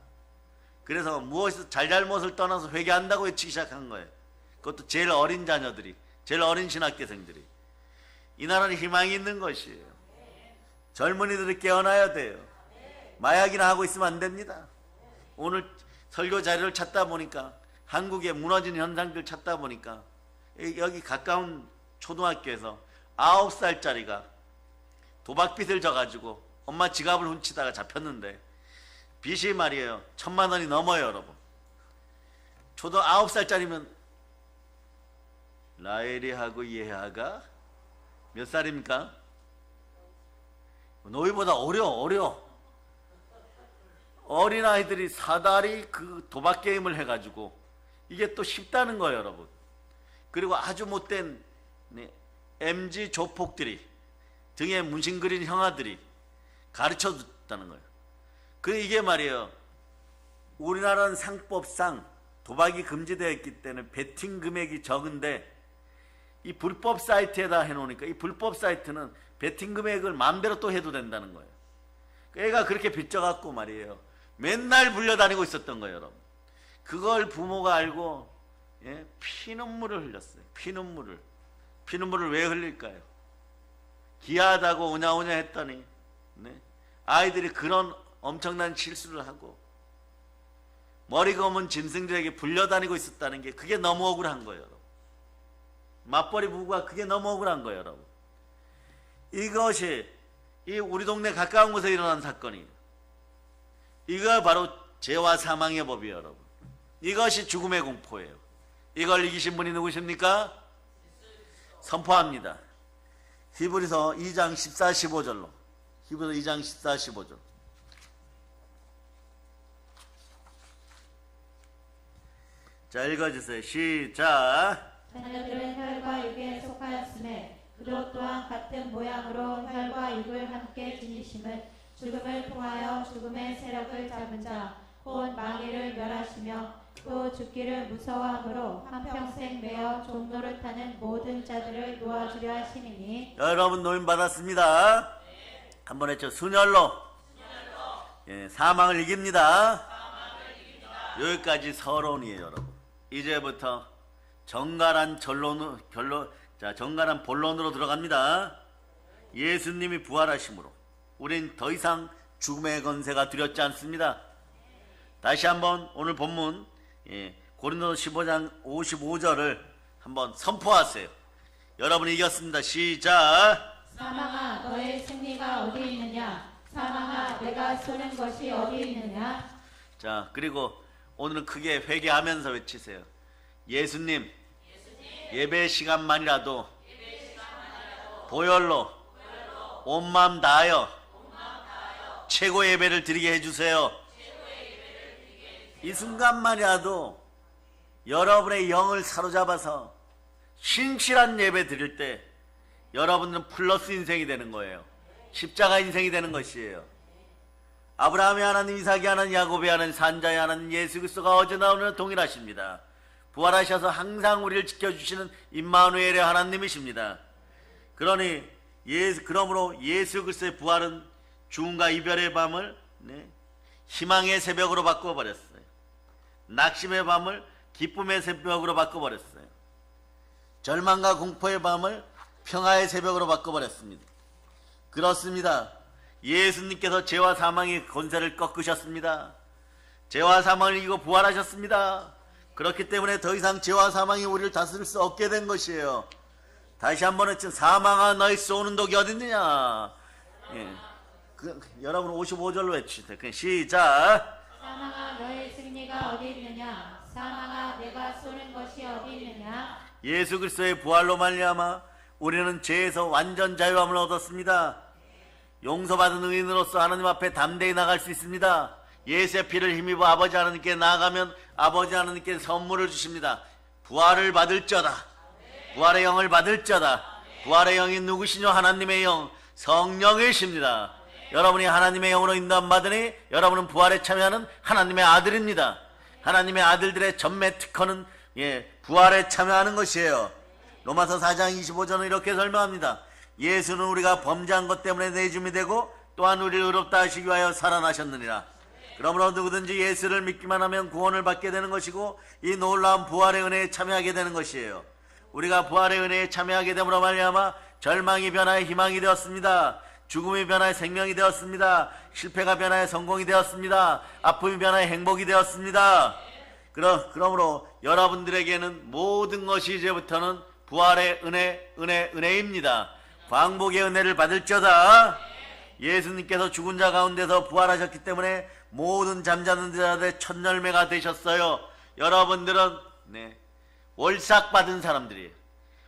그래서 무엇이 잘잘못을 떠나서 회개한다고 외치기 시작한 거예요. 그것도 제일 어린 자녀들이, 제일 어린 신학대생들이. 이 나라는 희망이 있는 것이에요. 젊은이들이 깨어나야 돼요. 마약이나 하고 있으면 안 됩니다. 오늘 설교 자료를 찾다 보니까, 한국의 무너진 현상들 찾다 보니까, 여기 가까운 초등학교에서 9살짜리가 도박빚을 져가지고 엄마 지갑을 훔치다가 잡혔는데, 빚이 말이에요 1000만 원이 넘어요. 여러분, 9살짜리면 라엘이하고 예하가 몇 살입니까? 너희보다 어려. 어린아이들이 사다리 그 도박 게임을 해가지고 이게 또 쉽다는 거예요. 여러분. 그리고 아주 못된 MZ 조폭들이, 등에 문신 그린 형아들이 가르쳐 줬다는 거예요. 그 이게 말이에요, 우리나라는 상법상 도박이 금지되어 있기 때문에 베팅 금액이 적은데, 이 불법 사이트에다 해놓으니까 이 불법 사이트는 베팅 금액을 마음대로 또 해도 된다는 거예요. 애가 그렇게 빚져갖고 말이에요, 맨날 불려다니고 있었던 거예요. 여러분. 그걸 부모가 알고 피눈물을 흘렸어요. 피눈물을 왜 흘릴까요? 기하다고 오냐오냐 했더니 아이들이 그런 엄청난 실수를 하고 머리가 없는 짐승들에게 불려다니고 있었다는 게, 그게 너무 억울한 거예요. 여러분. 맞벌이 부부가 그게 너무 억울한 거예요. 여러분. 이것이 이 우리 동네 가까운 곳에 일어난 사건이에요. 이거 바로 죄와 사망의 법이에요. 여러분. 이것이 죽음의 공포예요. 이걸 이기신 분이 누구십니까? 선포합니다. 히브리서 2장 14, 15절로. 히브리서 2장 14, 15절. 자, 읽어주세요. 시작. 자녀들은 혈과 육에 속하였음에 그도 또한 같은 모양으로 혈과 육을 함께 지니심은 죽음을 통하여 죽음의 세력을 잡은 자 곧 마귀를 멸하시며 또 죽기를 무서워함으로 한평생 매어 종노릇하는 모든 자들을 놓아주려 하시니니. 여러분 노임 받았습니다. 한번 했죠. 순혈로 사망을 이깁니다. 여기까지 서론이에요. 여러분. 이제부터 정갈한 정갈한 본론으로 들어갑니다. 예수님이 부활하심으로 우린 더 이상 죽음의 권세가 두렵지 않습니다. 다시 한번 오늘 본문 고린도서 15장 55절을 한번 선포하세요. 여러분이 이겼습니다. 시작. 사망아 너의 승리가 어디 있느냐? 사망아 내가 쏘는 것이 어디 있느냐? 자, 그리고 오늘은 크게 회개하면서 외치세요. 예수님, 예배 시간만이라도 보혈로 온 마음 다하여 최고 예배를 드리게 해주세요. 이 순간만이라도 여러분의 영을 사로잡아서 신실한 예배 드릴 때 여러분은 플러스 인생이 되는 거예요. 십자가 인생이 되는 것이에요. 아브라함의 하나님, 이삭의 하나님, 야곱의 하나님, 산자의 하나님 예수 그리스도가 어제나 오늘 동일하십니다. 부활하셔서 항상 우리를 지켜주시는 임마누엘의 하나님이십니다. 그러므로 예수 그리스도의 부활은 죽음과 이별의 밤을 희망의 새벽으로 바꿔버렸어요. 낙심의 밤을 기쁨의 새벽으로 바꿔버렸어요. 절망과 공포의 밤을 평화의 새벽으로 바꿔버렸습니다. 그렇습니다. 예수님께서 죄와 사망의 권세를 꺾으셨습니다. 죄와 사망을 이기고 부활하셨습니다. 그렇기 때문에 더 이상 죄와 사망이 우리를 다스릴 수 없게 된 것이에요. 다시 한번 외쳐, 사망아 너희 쏘는 독이 어딨느냐. 여러분 55절로 외치세요. 시작. 사망아 너의 승리가 어디 있느냐. 사망아 내가 쏘는 것이 어디 있느냐. 예수 그리스도의 부활로 말미암아 우리는 죄에서 완전 자유함을 얻었습니다. 용서받은 의인으로서 하나님 앞에 담대히 나갈 수 있습니다. 예수의 피를 힘입어 아버지 하나님께 나아가면 아버지 하나님께 선물을 주십니다. 부활을 받을저다. 부활의 영을 받을저다. 부활의 영이 누구시뇨? 하나님의 영, 성령이십니다. 여러분이 하나님의 영으로 인도받으니 여러분은 부활에 참여하는 하나님의 아들입니다. 하나님의 아들들의 전매 특허는 부활에 참여하는 것이에요. 로마서 4장 25절은 이렇게 설명합니다. 예수는 우리가 범죄한 것 때문에 내줌이 되고 또한 우리를 의롭다 하시기 위하여 살아나셨느니라. 그러므로 누구든지 예수를 믿기만 하면 구원을 받게 되는 것이고 이 놀라운 부활의 은혜에 참여하게 되는 것이에요. 우리가 부활의 은혜에 참여하게 됨으로 말미암아 절망이 변화의 희망이 되었습니다. 죽음이 변화의 생명이 되었습니다. 실패가 변화의 성공이 되었습니다. 아픔이 변화의 행복이 되었습니다. 그러므로 여러분들에게는 모든 것이 이제부터는 부활의 은혜입니다. 광복의 은혜를 받을저다. 예수님께서 죽은 자 가운데서 부활하셨기 때문에 모든 잠자는 자들의 첫 열매가 되셨어요. 여러분들은 월삭 받은 사람들이에요.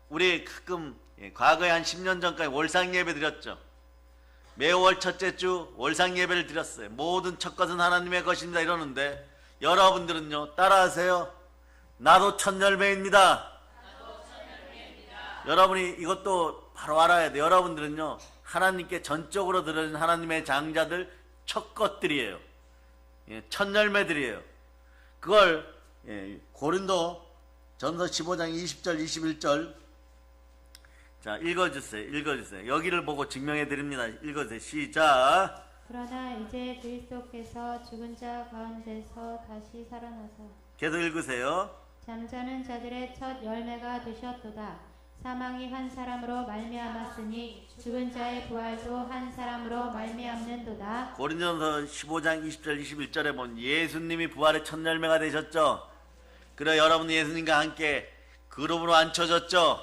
우리 가끔 과거에 한 10년 전까지 월삭 예배 드렸죠. 매월 첫째 주 월삭 예배를 드렸어요. 모든 첫 것은 하나님의 것입니다 이러는데 여러분들은요, 따라하세요. 나도 첫 열매입니다. 여러분이 이것도 바로 알아야 돼요. 여러분들은요, 하나님께 전적으로 드려진 하나님의 장자들 첫 것들이에요. 첫 열매들이에요. 그걸 고린도 전서 15장 20절 21절 자 읽어주세요. 여기를 보고 증명해 드립니다. 읽어주세요. 시작. 그러나 이제 그리스도께서 죽은 자 가운데서 다시 살아나사 계속 읽으세요. 잠자는 자들의 첫 열매가 되셨도다. 사망이 한 사람으로 말미암았으니 죽은 자의 부활도 한 사람으로 말미암는도다. 고린도전서 15장 20절 21절에 보면 예수님이 부활의 첫 열매가 되셨죠. 그래 여러분 예수님과 함께 그룹으로 앉혀졌죠.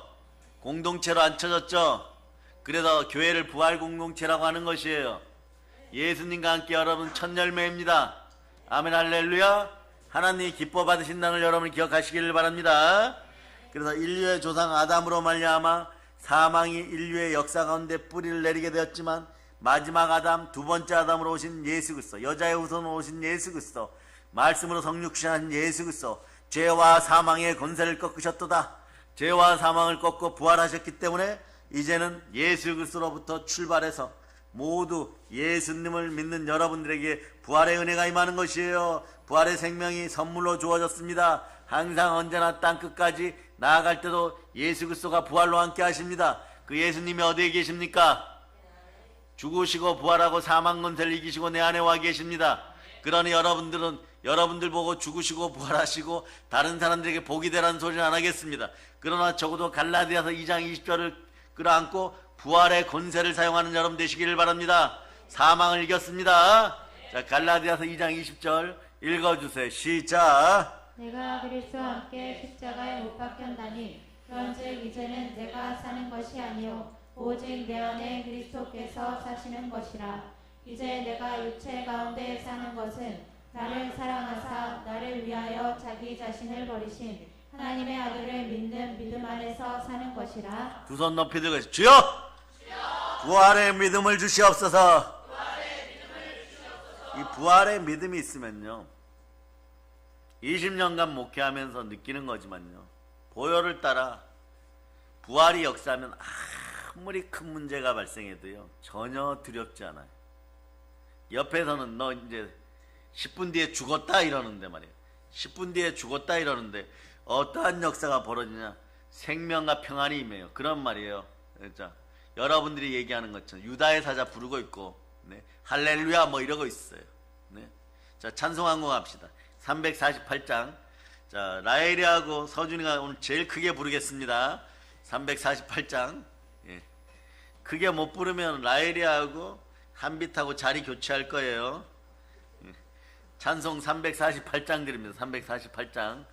공동체로 앉혀졌죠. 그래서 교회를 부활 공동체라고 하는 것이에요. 예수님과 함께 여러분 첫 열매입니다. 아멘 할렐루야. 하나님이 기뻐 받으신다는 여러분이 기억하시기를 바랍니다. 그래서 인류의 조상 아담으로 말미암아 사망이 인류의 역사 가운데 뿌리를 내리게 되었지만 마지막 아담, 두 번째 아담으로 오신 예수 그리스도, 여자의 후손으로 오신 예수 그리스도, 말씀으로 성육신한 예수 그리스도, 죄와 사망의 권세를 꺾으셨도다. 죄와 사망을 꺾고 부활하셨기 때문에 이제는 예수 그리스도로부터 출발해서 모두 예수님을 믿는 여러분들에게 부활의 은혜가 임하는 것이에요. 부활의 생명이 선물로 주어졌습니다. 항상 언제나 땅끝까지 나아갈 때도 예수 그리스도가 부활로 함께 하십니다. 그 예수님이 어디에 계십니까? 죽으시고 부활하고 사망 권세를 이기시고 내 안에 와 계십니다. 그러니 여러분들 보고 죽으시고 부활하시고 다른 사람들에게 복이 되라는 소리는 안 하겠습니다. 그러나 적어도 갈라디아서 2장 20절을 끌어안고 부활의 권세를 사용하는 여러분 되시기를 바랍니다. 사망을 이겼습니다. 자, 갈라디아서 2장 20절 읽어주세요. 시작. 내가 그리스도와 함께 십자가에 못 박혔나니 그런즉 이제는 내가 사는 것이 아니요 오직 내 안에 그리스도께서 사시는 것이라. 이제 내가 육체 가운데 사는 것은 나를 사랑하사 나를 위하여 자기 자신을 버리신 하나님의 아들을 믿는 믿음 안에서 사는 것이라. 두 손 높이 들고 주여! 부활의 믿음을 주시옵소서. 이 부활의 믿음이 있으면요 20년간 목회하면서 느끼는 거지만요 보혈을 따라 부활이 역사하면 아무리 큰 문제가 발생해도요 전혀 두렵지 않아요. 옆에서는 너 이제 10분 뒤에 죽었다 이러는데 말이에요. 10분 뒤에 죽었다 이러는데 어떠한 역사가 벌어지냐? 생명과 평안이 임해요. 그런 말이에요. 자, 여러분들이 얘기하는 것처럼 유다의 사자 부르고 있고, 네, 할렐루야 뭐 이러고 있어요. 네. 자, 찬송 한 곡 합시다. 348장. 자, 라헬이하고 서준이가 오늘 제일 크게 부르겠습니다. 348장. 예. 크게 못 부르면 라헬이하고 한빛하고 자리 교체할 거예요. 예. 찬송 348장 드립니다. 348장.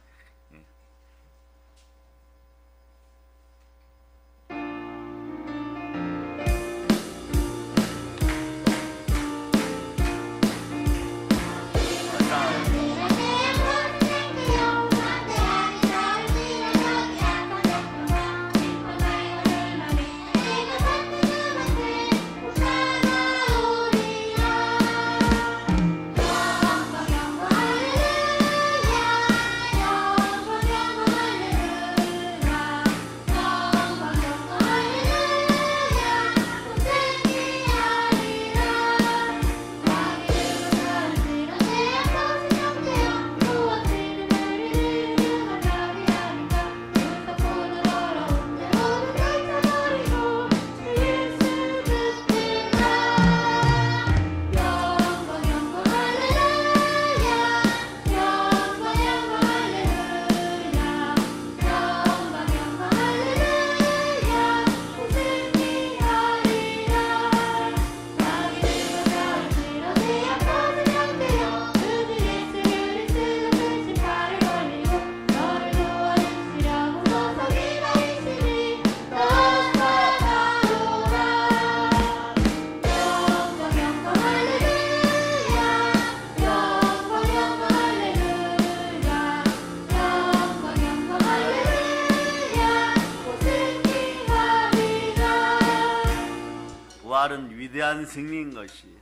부활은 위대한 승리인 것이에요.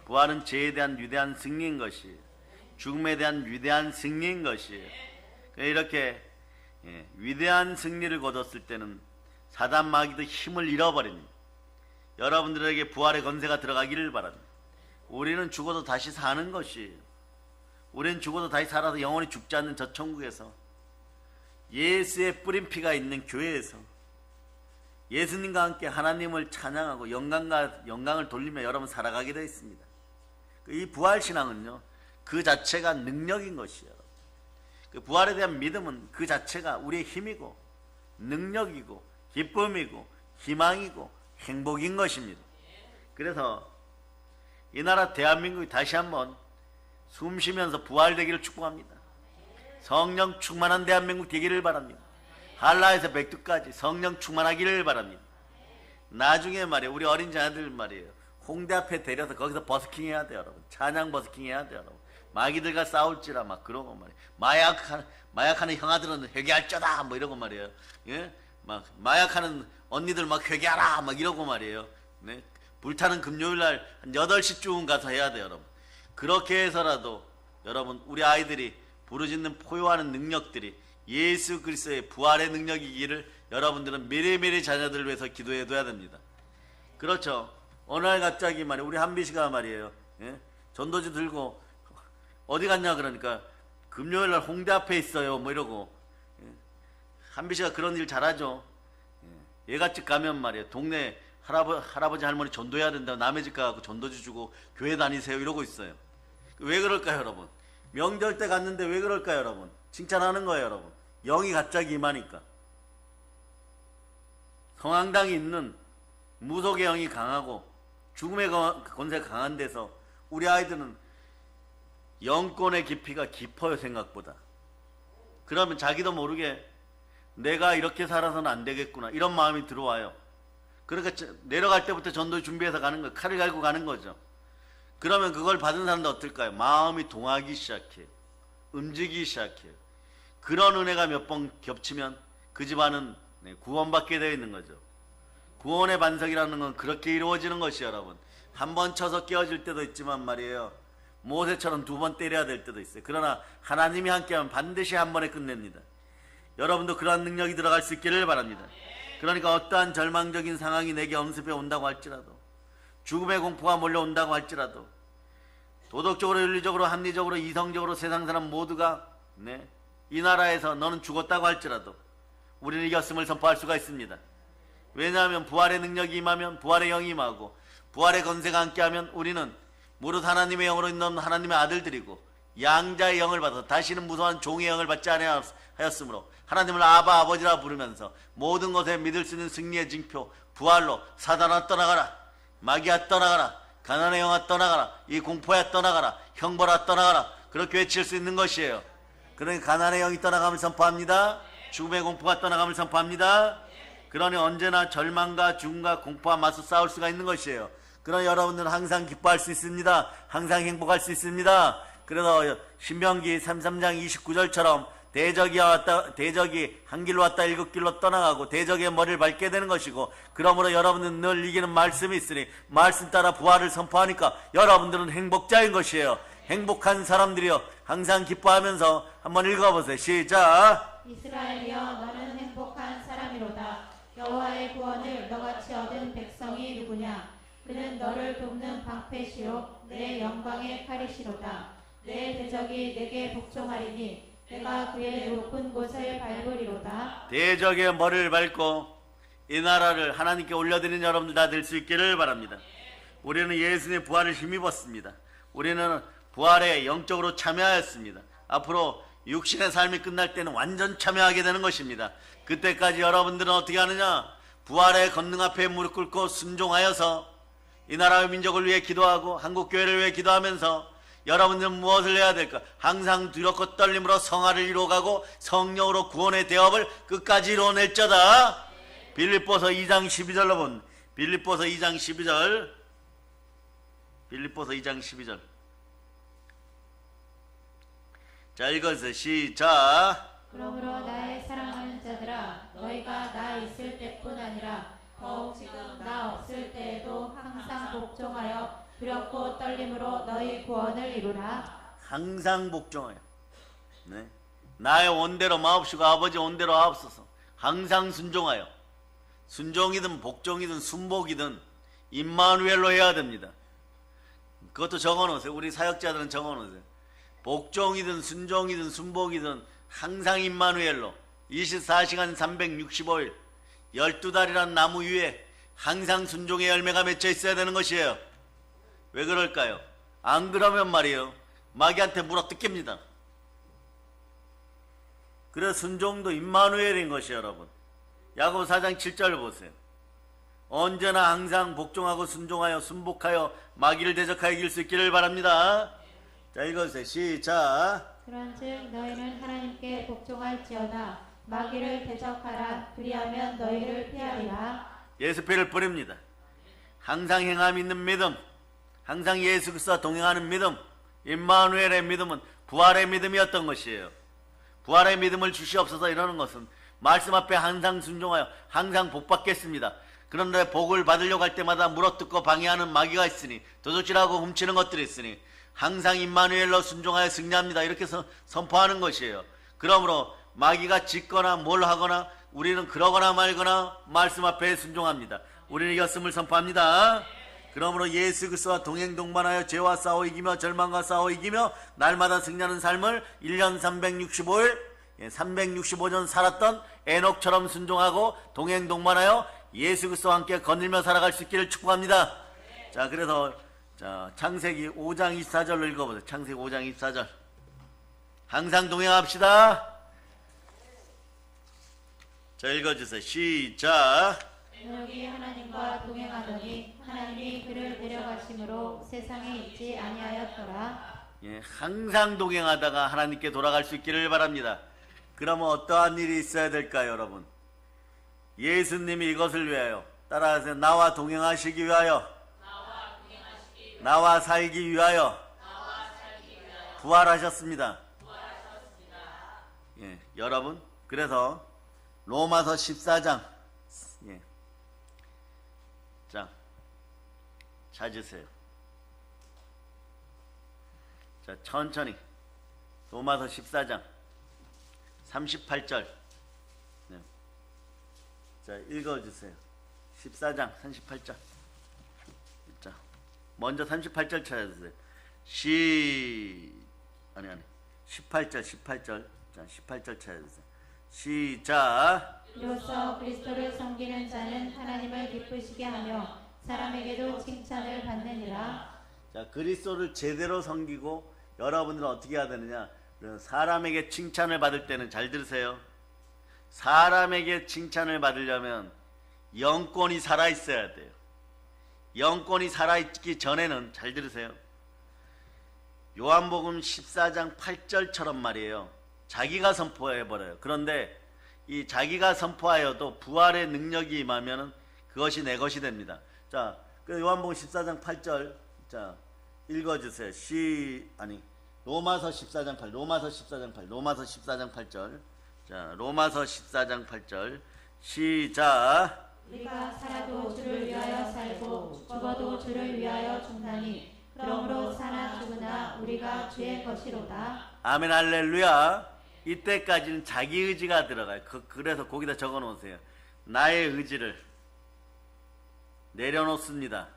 부활은 죄에 대한 위대한 승리인 것이에요. 죽음에 대한 위대한 승리인 것이에요. 이렇게 위대한 승리를 거뒀을 때는 사단 마귀도 힘을 잃어버립니다. 여러분들에게 부활의 권세가 들어가기를 바랍니다. 우리는 죽어도 다시 사는 것이에요. 우리는 죽어도 다시 살아서 영원히 죽지 않는 저 천국에서, 예수의 뿌린 피가 있는 교회에서 예수님과 함께 하나님을 찬양하고 영광을 돌리며 여러분 살아가게 되어 있습니다. 이 부활신앙은요, 그 자체가 능력인 것이에요. 그 부활에 대한 믿음은 그 자체가 우리의 힘이고 능력이고 기쁨이고 희망이고 행복인 것입니다. 그래서 이 나라 대한민국이 다시 한번 숨 쉬면서 부활되기를 축복합니다. 성령 충만한 대한민국 되기를 바랍니다. 한라에서 백두까지 성령 충만하기를 바랍니다. 나중에 말이에요, 우리 어린 자녀들 말이에요, 홍대 앞에 데려서 거기서 버스킹 해야 돼요, 여러분. 찬양 버스킹 해야 돼요, 여러분. 마귀들과 싸울지라 막 그러고 말이에요. 마약하는 형아들은 회개할쩌다 뭐 이러고 말이에요. 예? 막 마약하는 언니들 막 회개하라 막 이러고 말이에요. 네? 불타는 금요일날 한 8시쯤 가서 해야 돼요, 여러분. 그렇게 해서라도 여러분, 우리 아이들이 부르짖는 포효하는 능력들이 예수 그리스도의 부활의 능력이기를 여러분들은 미래미래 자녀들을 위해서 기도해둬야 됩니다. 그렇죠. 어느 날 갑자기 말이에요, 우리 한비씨가 말이에요, 예? 전도지 들고 어디 갔냐 그러니까 금요일날 홍대 앞에 있어요 뭐 이러고. 예? 한비씨가 그런 일 잘하죠. 예? 얘가 집 가면 말이에요, 동네 할아버지 할머니 전도해야 된다, 남의 집 가고 전도지 주고 교회 다니세요 이러고 있어요. 왜 그럴까요, 여러분? 명절 때 갔는데 왜 그럴까요, 여러분? 칭찬하는 거예요, 여러분. 영이 갑자기 임하니까. 성황당이 있는 무속의 영이 강하고 죽음의 권세가 강한 데서 우리 아이들은 영권의 깊이가 깊어요, 생각보다. 그러면 자기도 모르게 내가 이렇게 살아서는 안 되겠구나 이런 마음이 들어와요. 그러니까 내려갈 때부터 전도 준비해서 가는 거예요. 칼을 갈고 가는 거죠. 그러면 그걸 받은 사람도 어떨까요? 마음이 동하기 시작해요. 움직이기 시작해요. 그런 은혜가 몇 번 겹치면 그 집안은 구원받게 되어 있는 거죠. 구원의 반석이라는 건 그렇게 이루어지는 것이에요, 여러분. 한 번 쳐서 깨어질 때도 있지만 말이에요, 모세처럼 2번 때려야 될 때도 있어요. 그러나 하나님이 함께하면 반드시 한 번에 끝냅니다. 여러분도 그러한 능력이 들어갈 수 있기를 바랍니다. 그러니까 어떠한 절망적인 상황이 내게 엄습해 온다고 할지라도, 죽음의 공포가 몰려온다고 할지라도, 도덕적으로, 윤리적으로, 합리적으로, 이성적으로 세상 사람 모두가 이 나라에서 너는 죽었다고 할지라도 우리는 이겼음을 선포할 수가 있습니다. 왜냐하면 부활의 능력이 임하면 부활의 영이 임하고 부활의 권세가 함께하면 우리는 무릇 하나님의 영으로 있는 하나님의 아들들이고 양자의 영을 받아 다시는 무서운 종의 영을 받지 아니하였으므로 하나님을 아바 아버지라 부르면서 모든 것에 믿을 수 있는 승리의 징표 부활로 사단아 떠나가라, 마귀야 떠나가라, 가난의 영아 떠나가라, 이 공포야 떠나가라, 형벌아 떠나가라, 그렇게 외칠 수 있는 것이에요. 그러니 가난의 영이 떠나감을 선포합니다. 죽음의 공포가 떠나감을 선포합니다. 그러니 언제나 절망과 죽음과 공포와 맞서 싸울 수가 있는 것이에요. 그러니 여러분들은 항상 기뻐할 수 있습니다. 항상 행복할 수 있습니다. 그래서 신명기 33장 29절처럼 대적이 한 길로 왔다 일곱 길로 떠나가고 대적의 머리를 밟게 되는 것이고, 그러므로 여러분은 늘 이기는 말씀이 있으니 말씀 따라 부활을 선포하니까 여러분들은 행복자인 것이에요. 행복한 사람들이요 항상 기뻐하면서 한번 읽어보세요. 시작. 이스라엘이여 너는 행복한 사람이로다. 여호와의 구원을 너같이 얻은 백성이 누구냐? 그는 너를 돕는 방패시요 내 영광의 칼이시로다. 내 대적이 내게 복종하리니 내가 그의 높은 곳을 밟으리로다. 대적의 머리를 밟고 이 나라를 하나님께 올려드리는 여러분들 다 될 수 있기를 바랍니다. 우리는 예수님의 부활을 힘입었습니다. 우리는 부활에 영적으로 참여하였습니다. 앞으로 육신의 삶이 끝날 때는 완전 참여하게 되는 것입니다. 그때까지 여러분들은 어떻게 하느냐? 부활의 권능 앞에 무릎 꿇고 순종하여서 이 나라의 민족을 위해 기도하고 한국교회를 위해 기도하면서 여러분들은 무엇을 해야 될까? 항상 두렵고 떨림으로 성화를 이루어가고 성령으로 구원의 대업을 끝까지 이루어낼자다. 빌립보서 2장 12절로 본 빌립보서 2장 12절 빌립보서 2장 12절 자 읽어주세요. 시작. 그러므로 나의 사랑하는 자들아 너희가 나 있을 때뿐 아니라 더욱 지금 나 없을 때에도 항상 복종하여 두렵고 떨림으로 너희 구원을 이루라. 항상 복종하여 나의 원대로 마옵시고 아버지 원대로 하옵소서. 항상 순종하여, 순종이든 복종이든 순복이든 임마누엘로 해야 됩니다. 그것도 적어놓으세요. 우리 사역자들은 적어놓으세요. 복종이든 순종이든 순복이든 항상 임마누엘로 24시간 365일 12달이란 나무 위에 항상 순종의 열매가 맺혀 있어야 되는 것이에요. 왜 그럴까요? 안 그러면 말이에요 마귀한테 물어뜯깁니다. 그래서 순종도 임마누엘인 것이에요. 여러분 야고보 4장 7절 보세요. 언제나 항상 복종하고 순종하여 순복하여 마귀를 대적하여 이길 수 있기를 바랍니다. 자 읽어주세요. 시작. 그런즉 너희는 하나님께 복종할지어다. 마귀를 대적하라. 그리하면 너희를 피하리라. 예수 피를 뿌립니다. 항상 행함 있는 믿음, 항상 예수 그리스도와 동행하는 믿음, 임마누엘의 믿음은 부활의 믿음이었던 것이에요. 부활의 믿음을 주시옵소서. 이러는 것은 말씀 앞에 항상 순종하여 항상 복 받겠습니다. 그런데 복을 받으려고 할 때마다 물어뜯고 방해하는 마귀가 있으니, 도둑질하고 훔치는 것들이 있으니 항상 임마누엘로 순종하여 승리합니다. 이렇게 선포하는 것이에요. 그러므로 마귀가 짓거나 뭘 하거나 우리는 그러거나 말거나 말씀 앞에 순종합니다. 우리는 이겼음을 선포합니다. 그러므로 예수 그리스도와 동행 동반하여 죄와 싸워 이기며 절망과 싸워 이기며 날마다 승리하는 삶을 1년 365일 365년 살았던 에녹처럼 순종하고 동행 동반하여 예수 그리스도와 함께 거닐며 살아갈 수 있기를 축복합니다. 자, 그래서 창세기 5장 24절로 읽어보세요. 창세기 5장 24절. 항상 동행합시다. 자, 읽어주세요. 시작. 에녹이 하나님과 동행하더니 하나님이 그를 데려가심으로 세상에 있지 아니하였더라. 예, 항상 동행하다가 하나님께 돌아갈 수 있기를 바랍니다. 그러면 어떠한 일이 있어야 될까요, 여러분? 예수님이 이것을 위하여 따라하세요. 나와 동행하시기 위하여, 나와 살기 위하여 부활하셨습니다. 예, 여러분, 그래서 로마서 14장 자, 찾으세요. 자, 천천히 로마서 14장 38절 자, 읽어주세요. 14장 38절. 자, 먼저 38절 찾아주세요. 아니 18절 자 18절 찾아주세요. 시작. 이로써 그리스도를 섬기는 자는 하나님을 기쁘시게 하며 사람에게도 칭찬을 받느니라. 자, 그리스도를 제대로 섬기고 여러분들은 어떻게 해야 되느냐? 사람에게 칭찬을 받을 때는 잘 들으세요. 사람에게 칭찬을 받으려면 영권이 살아 있어야 돼요. 영권이 살아 있기 전에는 잘 들으세요. 요한복음 14장 8절처럼 말이에요. 자기가 선포해 버려요. 그런데 이 자기가 선포하여도 부활의 능력이 임하면 그것이 내 것이 됩니다. 자, 그 요한복음 14장 8절 자 읽어주세요. 로마서 14장 8, 로마서 14장 8절. 자, 로마서 14장 8절. 시작. 우리가 살아도 주를 위하여 살고 죽어도 주를 위하여 죽나니 그러므로 사나 죽으나 우리가 주의 것이로다. 아멘 할렐루야. 이때까지는 자기 의지가 들어가요. 그래서 거기다 적어 놓으세요. 나의 의지를 내려놓습니다.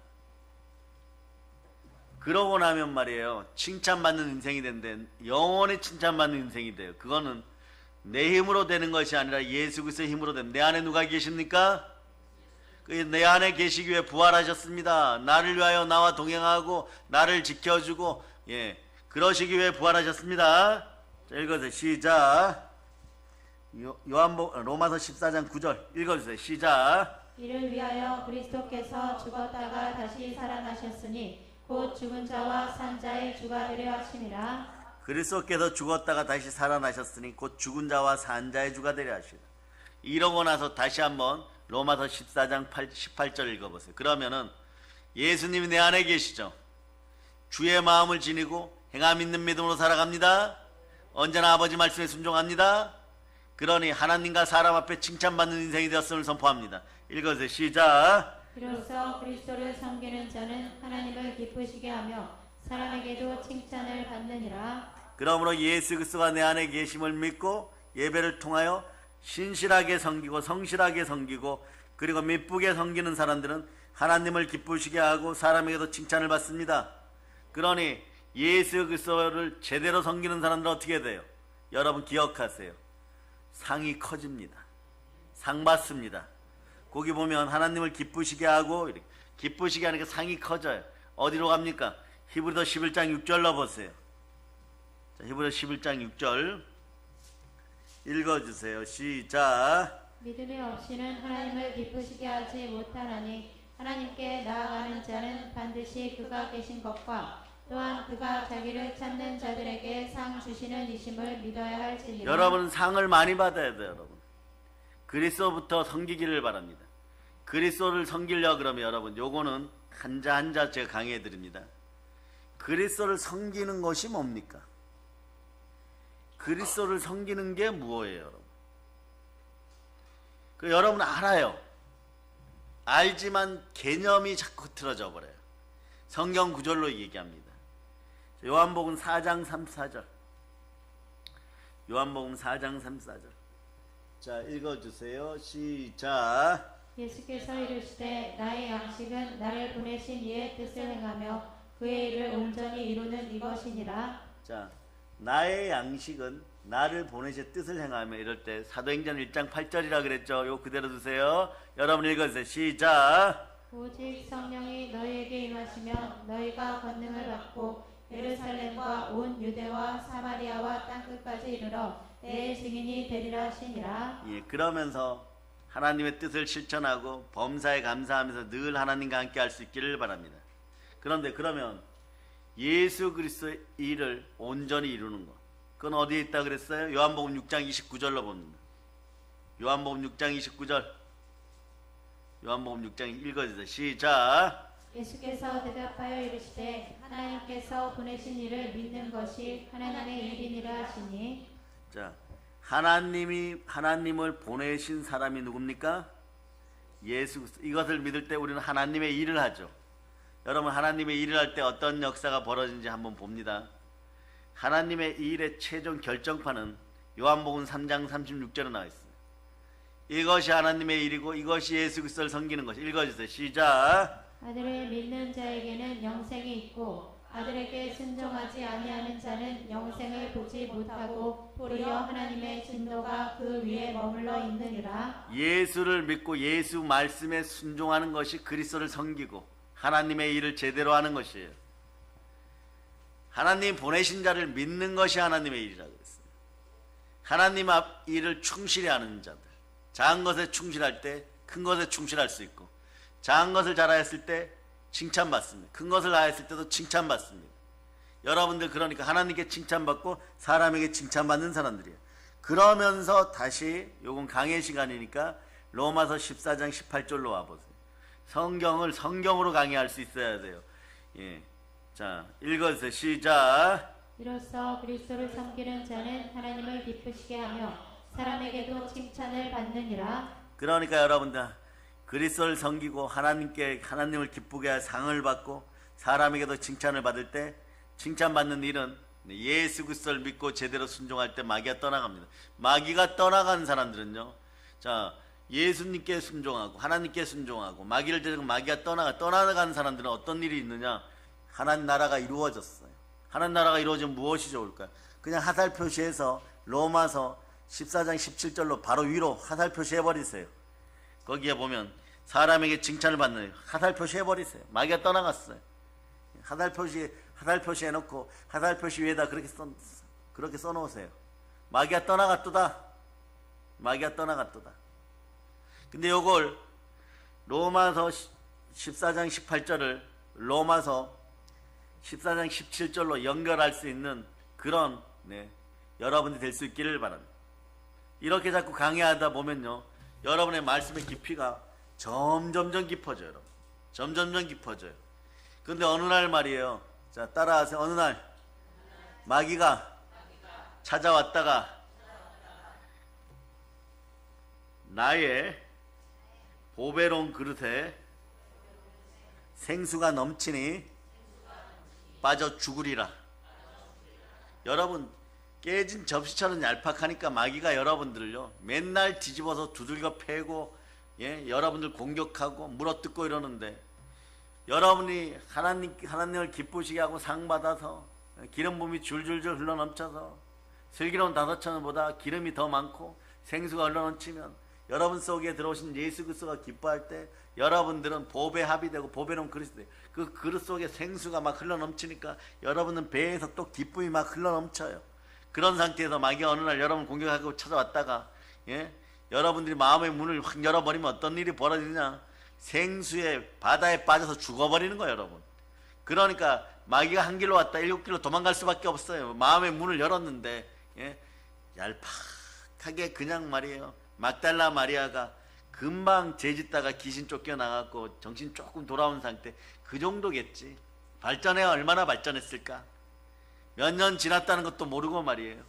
그러고 나면 말이에요. 칭찬받는 인생이 된대. 영원히 칭찬받는 인생이 돼요. 그거는 내 힘으로 되는 것이 아니라 예수 그리스도의 힘으로 됩니다. 내 안에 누가 계십니까? 내 안에 계시기 위해 부활하셨습니다. 나를 위하여 나와 동행하고 나를 지켜주고 그러시기 위해 부활하셨습니다. 자, 읽어주세요. 시작. 로마서 14장 9절 읽어주세요. 시작. 이를 위하여 그리스도께서 죽었다가 다시 살아나셨으니 곧 죽은 자와 산 자의 주가 되려 하심이라. 그리스도께서 죽었다가 다시 살아나셨으니 곧 죽은 자와 산 자의 주가 되려 하시라. 이러고 나서 다시 한번 로마서 14장 18절 읽어보세요. 그러면은 예수님이 내 안에 계시죠. 주의 마음을 지니고 행함 있는 믿음으로 살아갑니다. 언제나 아버지 말씀에 순종합니다. 그러니 하나님과 사람 앞에 칭찬받는 인생이 되었음을 선포합니다. 읽어주세요. 시작. 이로써 그리스도를 섬기는 자는 하나님을 기쁘시게 하며 사람에게도 칭찬을 받느니라. 그러므로 예수 그리스도가 내 안에 계심을 믿고 예배를 통하여 신실하게 섬기고 성실하게 섬기고 그리고 미쁘게 섬기는 사람들은 하나님을 기쁘시게 하고 사람에게도 칭찬을 받습니다. 그러니 예수 그리스도를 제대로 섬기는 사람들은 어떻게 돼요? 여러분 기억하세요. 상이 커집니다. 상 받습니다. 거기 보면 하나님을 기쁘시게 하고 이렇게 기쁘시게 하니까 상이 커져요. 어디로 갑니까? 히브리서 11장 6절로 보세요. 자, 히브리서 11장 6절 읽어주세요. 시작. 믿음이 없이는 하나님을 기쁘시게 하지 못하나니 하나님께 나아가는 자는 반드시 그가 계신 것과 또한 그가 자기를 찾는 자들에게 상 주시는 이심을 믿어야 할지니라. 여러분 상을 많이 받아야 돼요. 여러분 그리스도부터 섬기기를 바랍니다. 그리스도를 섬기려 그러면 여러분 요거는 한자 한자 제가 강의해 드립니다. 그리스도를 섬기는 것이 뭡니까? 그리스도를 섬기는 게 무엇이에요, 여러분? 여러분 알아요. 알지만 개념이 자꾸 틀어져 버려요. 성경 구절로 얘기합니다. 요한복음 4장 34절. 요한복음 4장 34절. 자, 읽어주세요. 시작. 예수께서 이르시되 나의 양식은 나를 보내신 이의 뜻을 행하며 그의 일을 온전히 이루는 이것이니라. 자, 나의 양식은 나를 보내신 뜻을 행하며 이럴 때 사도행전 1장 8절이라 그랬죠. 요 그대로 두세요. 여러분 읽어주세요. 시작. 오직 성령이 너희에게 임하시면 너희가 권능을 받고 예루살렘과 온 유대와 사마리아와 땅끝까지 이르러 내 증인이 되리라 하시니라. 예, 그러면서 하나님의 뜻을 실천하고 범사에 감사하면서 늘 하나님과 함께 할 수 있기를 바랍니다. 그런데 그러면 예수 그리스도의 일을 온전히 이루는 것, 그건 어디에 있다 그랬어요? 요한복음 6장 29절로 봅니다. 요한복음 6장 29절. 요한복음 6장 읽어주세요. 시작. 예수께서 대답하여 이르시되 하나님께서 보내신 이를 믿는 것이 하나님의 일이니라 하시니. 자, 하나님을 보내신 사람이 누굽니까? 예수 그리스도. 이것을 믿을 때 우리는 하나님의 일을 하죠. 여러분 하나님의 일을 할 때 어떤 역사가 벌어지는지 한번 봅니다. 하나님의 일의 최종 결정판은 요한복음 3장 36절에 나와 있어요. 이것이 하나님의 일이고 이것이 예수 그리스도를 섬기는 것이. 읽어주세요. 시작. 아들을 믿는 자에게는 영생이 있고 아들에게 순종하지 아니하는 자는 영생을 보지 못하고 도리어 하나님의 진노가 그 위에 머물러 있느니라. 예수를 믿고 예수 말씀에 순종하는 것이 그리스도를 섬기고 하나님의 일을 제대로 하는 것이에요. 하나님 보내신 자를 믿는 것이 하나님의 일이라고 했어요. 하나님 앞 일을 충실히 하는 자들, 작은 것에 충실할 때 큰 것에 충실할 수 있고, 작은 것을 잘하였을 때 칭찬받습니다. 큰 것을 하였을 때도 칭찬받습니다. 여러분들 그러니까 하나님께 칭찬받고 사람에게 칭찬받는 사람들이에요. 그러면서 다시 요건 강의 시간이니까 로마서 14장 18절로 와보세요. 성경을 성경으로 강의할 수 있어야 돼요. 예. 자, 읽어주세요. 시작. 이로써 그리스도를 섬기는 자는 하나님을 기쁘시게 하며 사람에게도 칭찬을 받느니라. 그러니까 여러분들 그리스도를 섬기고 하나님을 기쁘게 할 상을 받고 사람에게도 칭찬을 받을 때 칭찬받는 일은 예수 그리스도를 믿고 제대로 순종할 때 마귀가 떠나갑니다. 마귀가 떠나간 사람들은요, 자, 예수님께 순종하고 하나님께 순종하고 마귀를 데리고 마귀가 떠나간 사람들은 어떤 일이 있느냐? 하나님 나라가 이루어졌어요. 하나님 나라가 이루어지면 무엇이 좋을까요? 그냥 화살 표시해서 로마서 14장 17절로 바로 위로 화살 표시해버리세요. 거기에 보면 사람에게 칭찬을 받는 화살 표시해버리세요. 마귀가 떠나갔어요. 화살 표시해놓고 화살 표시 위에다 그렇게 써놓으세요. 마귀가 떠나갔도다. 마귀가 떠나갔도다. 근데 요걸 로마서 14장 18절을 로마서 14장 17절로 연결할 수 있는 그런 여러분이 될 수 있기를 바랍니다. 이렇게 자꾸 강의하다 보면요, 여러분의 말씀의 깊이가 점점점 깊어져요. 여러분. 점점점 깊어져요. 근데 어느 날 말이에요. 자, 따라하세요. 어느 날 마귀가 찾아왔다가 나의 보배로운 그릇에 생수가 넘치니 빠져 죽으리라. 여러분, 깨진 접시처럼 얄팍하니까 마귀가 여러분들을요 맨날 뒤집어서 두들겨 패고, 여러분들 공격하고 물어뜯고 이러는데, 여러분이 하나님을 기쁘시게 하고 상 받아서 기름 부음이 줄줄줄 흘러넘쳐서 슬기로운 5천원보다 기름이 더 많고 생수가 흘러넘치면 여러분 속에 들어오신 예수 그리스도가 기뻐할 때 여러분들은 보배 합이 되고 보배로운 그릇이 돼요. 그 그릇 속에 생수가 막 흘러넘치니까 여러분은 배에서 또 기쁨이 막 흘러넘쳐요. 그런 상태에서 마귀가 어느 날 여러분 공격하고 찾아왔다가, 여러분들이 마음의 문을 확 열어버리면 어떤 일이 벌어지냐? 생수에 바다에 빠져서 죽어버리는 거예요, 여러분. 그러니까 마귀가 한 길로 왔다 7길로 도망갈 수밖에 없어요. 마음의 문을 열었는데, 얄팍하게 그냥 말이에요. 막달라 마리아가 금방 죄짓다가 귀신 쫓겨나갖고 정신 조금 돌아온 상태, 그 정도겠지. 발전해야 얼마나 발전했을까? 몇 년 지났다는 것도 모르고 말이에요.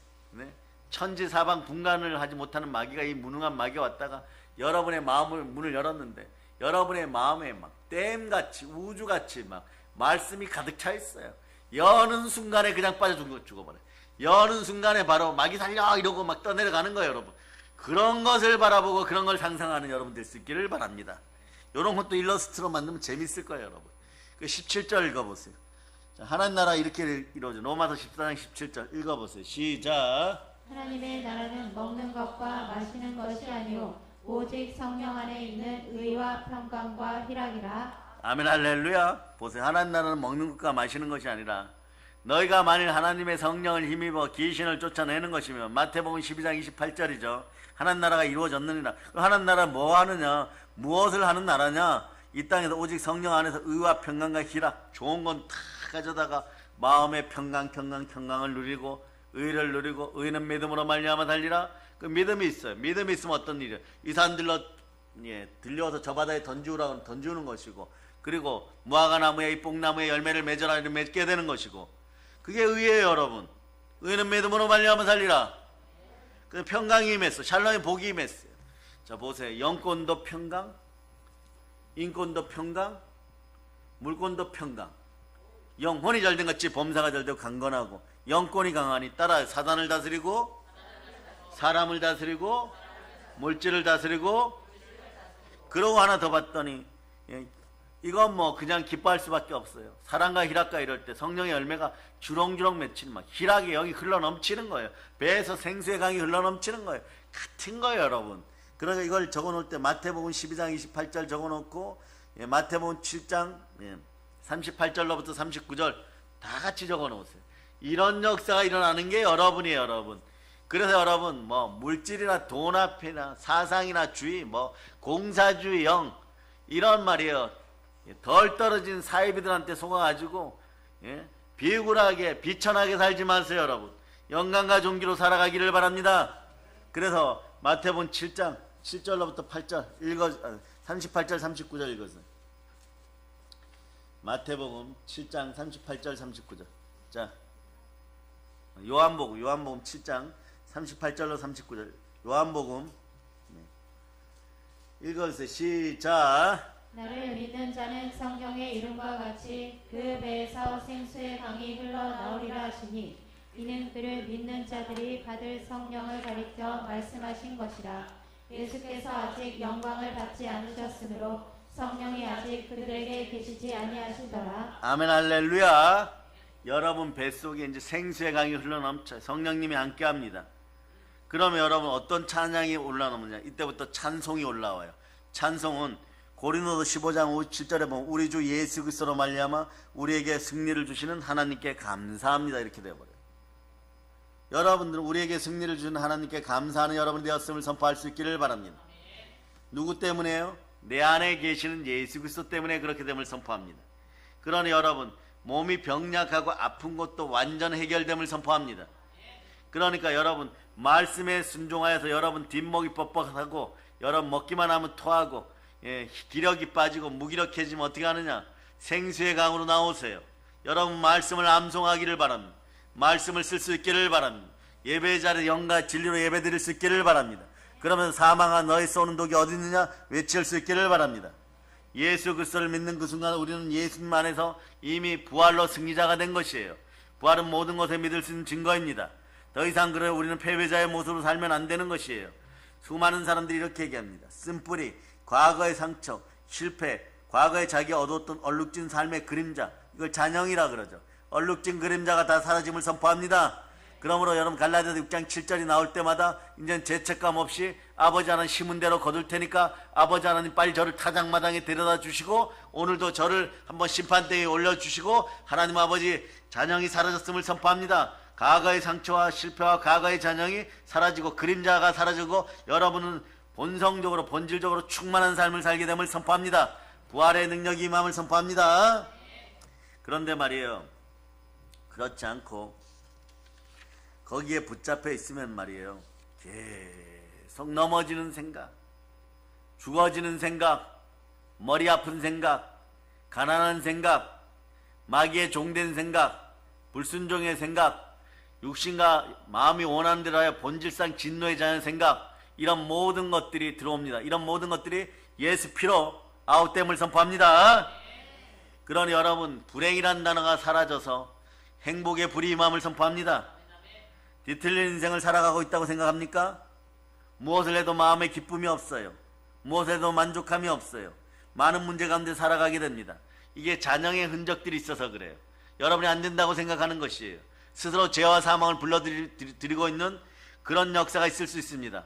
천지사방 분간을 하지 못하는 마귀가, 이 무능한 마귀가 왔다가 여러분의 마음을 문을 열었는데 여러분의 마음에 막 댐같이 우주같이 막 말씀이 가득 차 있어요. 여는 순간에 그냥 빠져 죽어버려요. 여는 순간에 바로 마귀 살려 이러고 막 떠내려가는 거예요, 여러분. 그런 것을 바라보고 그런 걸 상상하는 여러분 될 수 있기를 바랍니다. 이런 것도 일러스트로 만들면 재밌을 거예요, 여러분. 그 17절 읽어보세요. 자, 하나님 나라 이렇게 이루어져. 로마서 14장 17절 읽어보세요. 시작. 하나님의 나라는 먹는 것과 마시는 것이 아니요 오직 성령 안에 있는 의와 평강과 희락이라. 아멘 할렐루야. 보세요. 하나님 나라는 먹는 것과 마시는 것이 아니라 너희가 만일 하나님의 성령을 힘입어 귀신을 쫓아내는 것이면, 마태복음 12장 28절이죠. 하나님 나라가 이루어졌느니라. 하나님 나라는 뭐 하느냐? 무엇을 하는 나라냐? 이 땅에서 오직 성령 안에서 의와 평강과 희락, 좋은 건 다 가져다가 마음의 평강을 누리고 의를 누리고, 의는 믿음으로 말미암아 살리라. 그 믿음이 있어요. 믿음이 있으면 어떤 일이에요? 이 산 들려서 저 바다에 던지우라고 던지우는 것이고, 그리고 무화과 나무에 이 뽕나무에 열매를 맺어라 이렇게 맺게 되는 것이고, 그게 의예요, 여러분. 의는 믿음으로 말미암아 살리라. 그 평강이 임했어. 샬롬의 복이 임했어요. 자, 보세요. 영권도 평강, 인권도 평강, 물권도 평강. 영혼이 잘된 같이 범사가 잘되고 강건하고, 영권이 강하니 따라 사단을 다스리고 사람을 다스리고 물질을 다스리고. 그러고 하나 더 봤더니 이건 뭐 그냥 기뻐할 수밖에 없어요. 사랑과 희락과 이럴 때 성령의 열매가 주렁주렁 맺히는 막 희락의 영이 흘러넘치는 거예요. 배에서 생수의 강이 흘러넘치는 거예요. 같은 거예요, 여러분. 그러니까 이걸 적어놓을 때 마태복음 12장 28절 적어놓고 마태복음 7장 38절로부터 39절 다 같이 적어놓으세요. 이런 역사가 일어나는 게 여러분이에요, 여러분. 그래서 여러분 뭐 물질이나 돈 앞이나 사상이나 주의 뭐 공사주의 영 이런 말이에요. 덜 떨어진 사이비들한테 속아가지고 비굴하게 비천하게 살지 마세요, 여러분. 영광과 존귀로 살아가기를 바랍니다. 그래서 마태복음 7장 7절로부터 8절 38절 39절 읽었어요. 마태복음 7장 38절 39절. 자, 요한복음 7장 38절로 39절. 요한복음 읽어주세요. 시작. 나를 믿는 자는 성경의 이름과 같이 그 배에서 생수의 강이 흘러나오리라 하시니 이는 그를 믿는 자들이 받을 성령을 가리켜 말씀하신 것이라. 예수께서 아직 영광을 받지 않으셨으므로 성령이 아직 그들에게 계시지 아니하시더라. 아멘 할렐루야. 여러분 뱃속에 이제 생수의 강이 흘러넘쳐요. 성령님이 함께합니다. 그러면 여러분 어떤 찬양이 올라오느냐, 이때부터 찬송이 올라와요. 찬송은 고린도서 15장 57절에 보면 우리 주 예수 그리스도로 말미암아 우리에게 승리를 주시는 하나님께 감사합니다 이렇게 되어버려요. 여러분들은 우리에게 승리를 주시는 하나님께 감사하는 여러분이 되었음을 선포할 수 있기를 바랍니다. 누구 때문에요? 내 안에 계시는 예수 그리스도 때문에 그렇게 됨을 선포합니다. 그러니 여러분 몸이 병약하고 아픈 것도 완전 해결됨을 선포합니다. 그러니까 여러분 말씀에 순종하여서 여러분 뒷목이 뻑뻑하고 여러분 먹기만 하면 토하고 기력이 빠지고 무기력해지면 어떻게 하느냐? 생수의 강으로 나오세요. 여러분 말씀을 암송하기를 바랍니다. 말씀을 쓸 수 있기를 바랍니다. 예배의 자리에 영과 진리로 예배드릴 수 있기를 바랍니다. 그러면 사망아 너의 쏘는 독이 어디 있느냐 외칠 수 있기를 바랍니다. 예수 그리스도를 믿는 그 순간 우리는 예수님 안에서 이미 부활로 승리자가 된 것이에요. 부활은 모든 것에 믿을 수 있는 증거입니다. 더 이상 그래 우리는 패배자의 모습으로 살면 안 되는 것이에요. 수많은 사람들이 이렇게 얘기합니다. 쓴뿌리, 과거의 상처, 실패, 과거에 자기가 얻었던 얼룩진 삶의 그림자, 이걸 잔영이라 그러죠. 얼룩진 그림자가 다 사라짐을 선포합니다. 그러므로 여러분 갈라디아서 6장 7절이 나올 때마다 이제는 죄책감 없이 아버지 하나님 심은 대로 거둘 테니까 아버지 하나님 빨리 저를 타작마당에 데려다 주시고 오늘도 저를 한번 심판대에 올려주시고 하나님 아버지 잔영이 사라졌음을 선포합니다. 과거의 상처와 실패와 과거의 잔영이 사라지고 그림자가 사라지고 여러분은 본성적으로 본질적으로 충만한 삶을 살게 됨을 선포합니다. 부활의 능력이 임함을 선포합니다. 그런데 말이에요, 그렇지 않고 거기에 붙잡혀 있으면 말이에요, 계속 넘어지는 생각, 죽어지는 생각, 머리 아픈 생각, 가난한 생각, 마귀의 종된 생각, 불순종의 생각, 육신과 마음이 원하는 대로 하여 본질상 진노의 자의 생각, 이런 모든 것들이 들어옵니다. 이런 모든 것들이 예수 피로 아웃됨을 선포합니다. 그러니 여러분 불행이란 단어가 사라져서 행복의 불이 임함을 선포합니다. 뒤틀린 인생을 살아가고 있다고 생각합니까? 무엇을 해도 마음에 기쁨이 없어요. 무엇을 해도 만족함이 없어요. 많은 문제 가운데 살아가게 됩니다. 이게 잔영의 흔적들이 있어서 그래요. 여러분이 안 된다고 생각하는 것이에요. 스스로 죄와 사망을 불러들이고 있는 그런 역사가 있을 수 있습니다.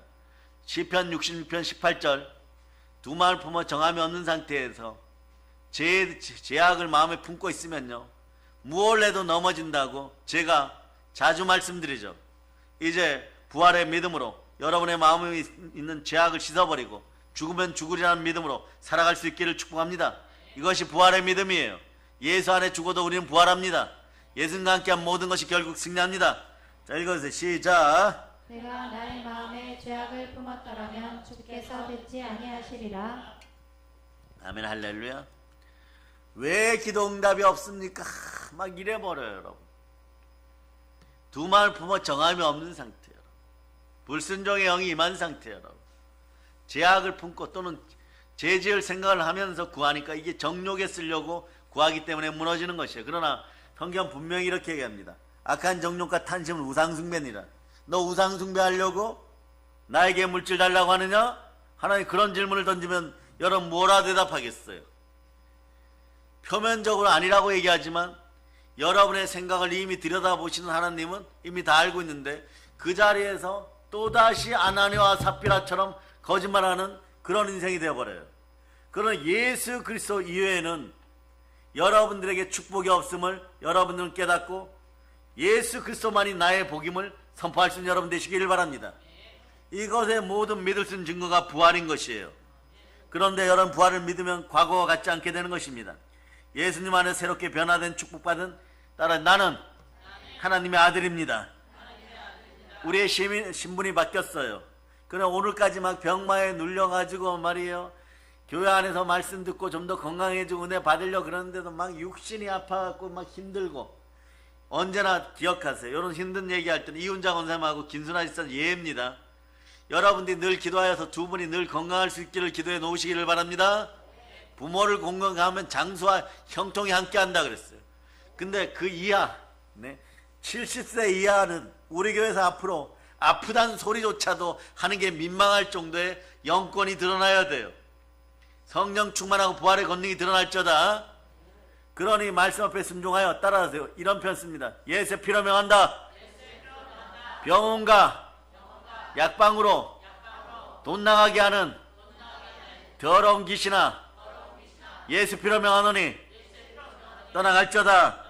시편 66편 18절 두 마음을 품어 정함이 없는 상태에서 죄악을 마음에 품고 있으면요, 무엇을 해도 넘어진다고 제가 자주 말씀드리죠. 이제 부활의 믿음으로 여러분의 마음에 있는 죄악을 씻어버리고 죽으면 죽으리라는 믿음으로 살아갈 수 있기를 축복합니다. 이것이 부활의 믿음이에요. 예수 안에 죽어도 우리는 부활합니다. 예수님과 함께한 모든 것이 결국 승리합니다. 자, 읽어주세요. 시작. 내가 나의 마음에 죄악을 품었더라면 주께서 듣지 아니하시리라. 아멘 할렐루야. 왜 기도 응답이 없습니까? 막 이래버려요, 여러분. 두 마음을 품어 정함이 없는 상태예요. 불순종의 영이 임한 상태예요, 여러분. 죄악을 품고 또는 죄 지을 생각을 하면서 구하니까 이게 정욕에 쓰려고 구하기 때문에 무너지는 것이에요. 그러나 성경 분명히 이렇게 얘기합니다. 악한 정욕과 탐심은 우상숭배니라. 너 우상숭배하려고 나에게 물질 달라고 하느냐? 하나님 그런 질문을 던지면 여러분 뭐라 대답하겠어요? 표면적으로 아니라고 얘기하지만 여러분의 생각을 이미 들여다보시는 하나님은 이미 다 알고 있는데 그 자리에서 또다시 아나니와 삽비라처럼 거짓말하는 그런 인생이 되어버려요. 그러나 예수 그리스도 이외에는 여러분들에게 축복이 없음을 여러분들은 깨닫고 예수 그리스도만이 나의 복임을 선포할 수 있는 여러분 되시기를 바랍니다. 이것의 모든 믿을 수 있는 증거가 부활인 것이에요. 그런데 여러분 부활을 믿으면 과거와 같지 않게 되는 것입니다. 예수님 안에 새롭게 변화된 축복받은 따라 나는 하나님의 아들입니다. 우리의 신분이 바뀌었어요. 그러나 오늘까지 막 병마에 눌려가지고 말이에요. 교회 안에서 말씀 듣고 좀 더 건강해지고 은혜 받으려고 그러는데도 막 육신이 아파갖고 막 힘들고 언제나 기억하세요. 이런 힘든 얘기할 때는 이훈자 권사님하고 김순아 집사 예입니다. 여러분들이 늘 기도하여서 두 분이 늘 건강할 수 있기를 기도해 놓으시기를 바랍니다. 부모를 건강하면 장수와 형통이 함께 한다 그랬어요. 근데 그 이하 70세 이하는 우리 교회에서 앞으로 아프다는 소리조차도 하는 게 민망할 정도의 영권이 드러나야 돼요. 성령 충만하고 부활의 권능이 드러날저다. 그러니 말씀 앞에 순종하여 따라하세요. 이런 편 씁니다. 예수의 피로 명한다. 병원과 약방으로 돈 나가게 하는 더러운 귀신아 예수 피로 명하노니 떠나갈저다.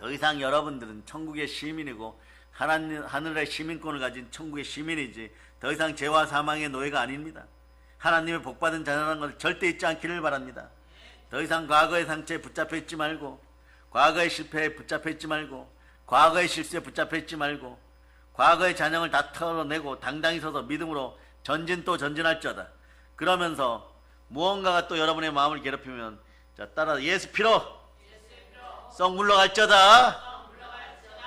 더 이상 여러분들은 천국의 시민이고 하늘의 시민권을 가진 천국의 시민이지 더 이상 죄와 사망의 노예가 아닙니다. 하나님의 복받은 자녀라는 것을 절대 잊지 않기를 바랍니다. 더 이상 과거의 상처에 붙잡혀 있지 말고 과거의 실패에 붙잡혀 있지 말고 과거의 실수에 붙잡혀 있지 말고 과거의 잔영을 다 털어내고 당당히 서서 믿음으로 전진 또 전진할지어다. 그러면서 무언가가 또 여러분의 마음을 괴롭히면 자 따라 예수 피로 썩 물러갈지어다.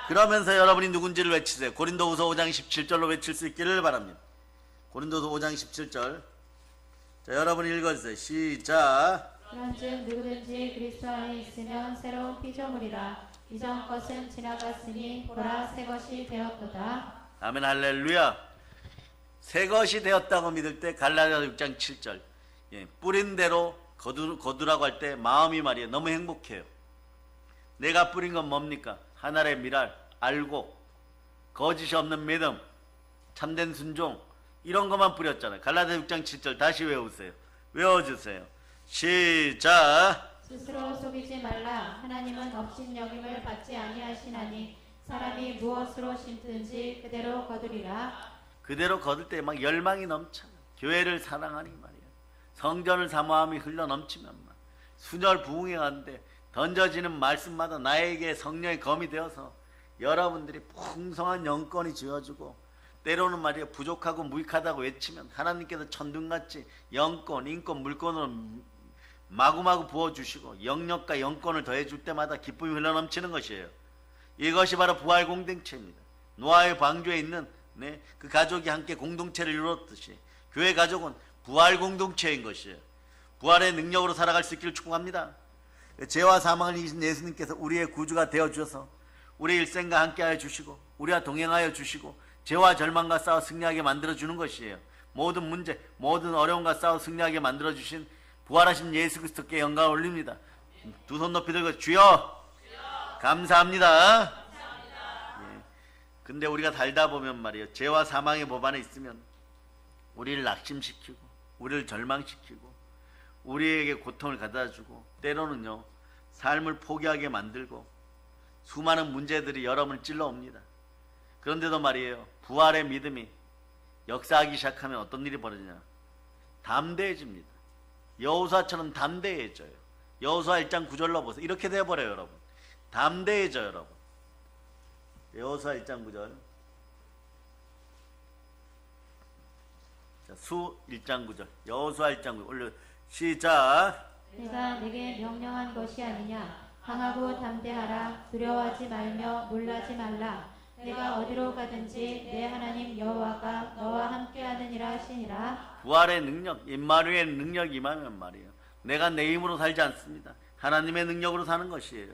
그러면서 여러분이 누군지를 외치세요. 고린도후서 5장 17절로 외칠 수 있기를 바랍니다. 고린도서 5장 17절. 자, 여러분 읽어주세요. 시작. 그런즉 누구든지 그리스도 안에 있으면 새로운 피조물이라. 이전 것은 지나갔으니 보라 새 것이 되었도다. 아멘 할렐루야. 새 것이 되었다고 믿을 때 갈라디아 6장 7절. 뿌린 대로 거두라고 할 때 마음이 말이에요. 너무 행복해요. 내가 뿌린 건 뭡니까? 하늘의 미랄, 알고 거짓이 없는 믿음, 참된 순종 이런 것만 뿌렸잖아요. 갈라디아 6장 7절 다시 외우세요. 외워주세요. 시작. 스스로 속이지 말라. 하나님은 업신여김을 받지 아니하시나니 사람이 무엇으로 심든지 그대로 거두리라. 그대로 거둘 때 막 열망이 넘쳐. 교회를 사랑하니 말이에요. 성전을 사모함이 흘러 넘치면 순혈 부흥해 가는데 던져지는 말씀마다 나에게 성령의 검이 되어서 여러분들이 풍성한 영권이 지어주고 때로는 말이에요. 부족하고 무익하다고 외치면 하나님께서 천둥같이 영권, 인권, 물권으로 마구마구 부어주시고 영역과 영권을 더해줄 때마다 기쁨이 흘러넘치는 것이에요. 이것이 바로 부활 공동체입니다. 노아의 방주에 있는 그 가족이 함께 공동체를 이루었듯이 교회 가족은 부활 공동체인 것이에요. 부활의 능력으로 살아갈 수 있기를 축복합니다. 죄와 사망을 이기신 예수님께서 우리의 구주가 되어주셔서 우리 일생과 함께하여 주시고 우리와 동행하여 주시고 죄와 절망과 싸워 승리하게 만들어주는 것이에요. 모든 문제, 모든 어려움과 싸워 승리하게 만들어주신 부활하신 예수 그리스도께 영광을 올립니다. 두 손 높이 들고 주여 감사합니다. 근데 우리가 살다 보면 말이에요. 죄와 사망의 법 안에 있으면 우리를 낙심시키고 우리를 절망시키고 우리에게 고통을 가져다주고 때로는요 삶을 포기하게 만들고 수많은 문제들이 여러분을 찔러옵니다. 그런데도 말이에요. 부활의 믿음이 역사하기 시작하면 어떤 일이 벌어지냐. 담대해집니다. 여호수아처럼 담대해져요. 여호수아 1장 9절로 보세요. 이렇게 되어버려요 여러분. 담대해져요 여러분. 여호수아 1장 9절. 자, 수 1장 9절. 여호수아 1장 9절. 올려 시작. 내가 네게 명령한 것이 아니냐. 강하고 담대하라. 두려워하지 말며 놀라지 말라. 내가 어디로 가든지 내 하나님 여호와가 너와 함께하느니라 하시니라. 부활의 능력, 임마누엘의 능력이 임하면 말이에요. 내가 내 힘으로 살지 않습니다. 하나님의 능력으로 사는 것이에요.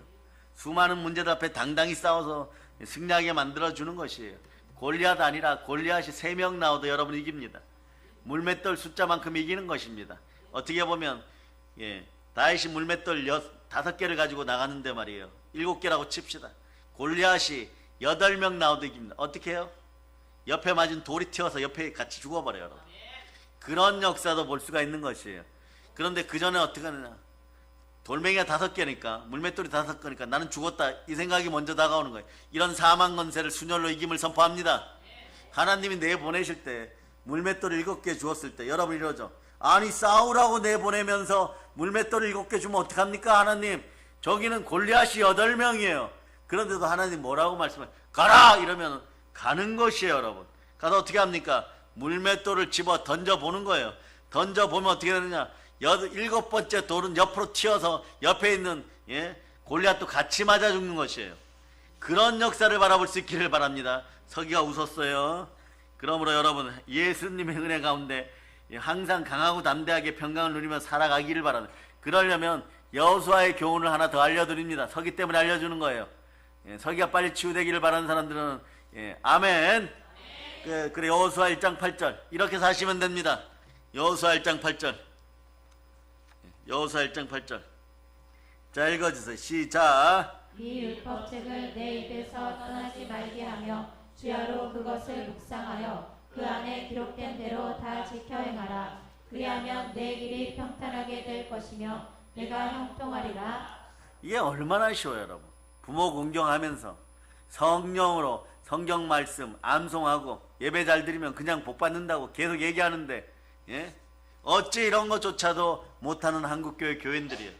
수많은 문제들 앞에 당당히 싸워서 승리하게 만들어주는 것이에요. 골리앗 아니라 골리앗이 3명 나오도 여러분 이깁니다. 물맷돌 숫자만큼 이기는 것입니다. 어떻게 보면 다윗이 물맷돌 5개를 가지고 나갔는데 말이에요. 7개라고 칩시다. 골리앗이 8명 나오도 이깁니다. 어떻게 해요? 옆에 맞은 돌이 튀어서 옆에 같이 죽어버려요. 여러분. 그런 역사도 볼 수가 있는 것이에요. 그런데 그 전에 어떻게 하느냐? 돌멩이가 5개니까, 물맷돌이 5개니까 나는 죽었다, 이 생각이 먼저 다가오는 거예요. 이런 사망 건세를 순혈로 이김을 선포합니다. 하나님이 내보내실 때 물맷돌 7개 주었을 때 여러분 이러죠. 아니 싸우라고 내보내면서 물맷돌 7개 주면 어떡합니까 하나님? 저기는 골리앗이 8명이에요. 그런데도 하나님 뭐라고 말씀해요? 가라! 이러면 가는 것이에요. 여러분 가서 어떻게 합니까? 물맷돌을 집어 던져보는 거예요. 던져보면 어떻게 되느냐? 7번째 돌은 옆으로 튀어서 옆에 있는 골리앗도 같이 맞아 죽는 것이에요. 그런 역사를 바라볼 수 있기를 바랍니다. 서기가 웃었어요. 그러므로 여러분 예수님의 은혜 가운데 항상 강하고 담대하게 평강을 누리며 살아가기를 바랍니다. 그러려면 여호수아의 교훈을 하나 더 알려드립니다. 서기 때문에 알려주는 거예요. 서기가 빨리 치유되기를 바라는 사람들은 아멘. 그래 여호수아 1장 8절 이렇게 사시면 됩니다. 여호수아 1장 8절 여호수아 1장 8절 자 읽어주세요. 시작. 이 율법책을 내 입에서 떠나지 말게 하며 주야로 그것을 묵상하여 그 안에 기록된 대로 다 지켜 행하라. 그리하면 내 길이 평탄하게 될 것이며 내가 형통하리라. 이게 얼마나 쉬워요. 여러분 부모 공경하면서 성령으로 성경 말씀 암송하고 예배 잘 드리면 그냥 복 받는다고 계속 얘기하는데 어찌 이런 것조차도 못하는 한국교회 교인들이에요.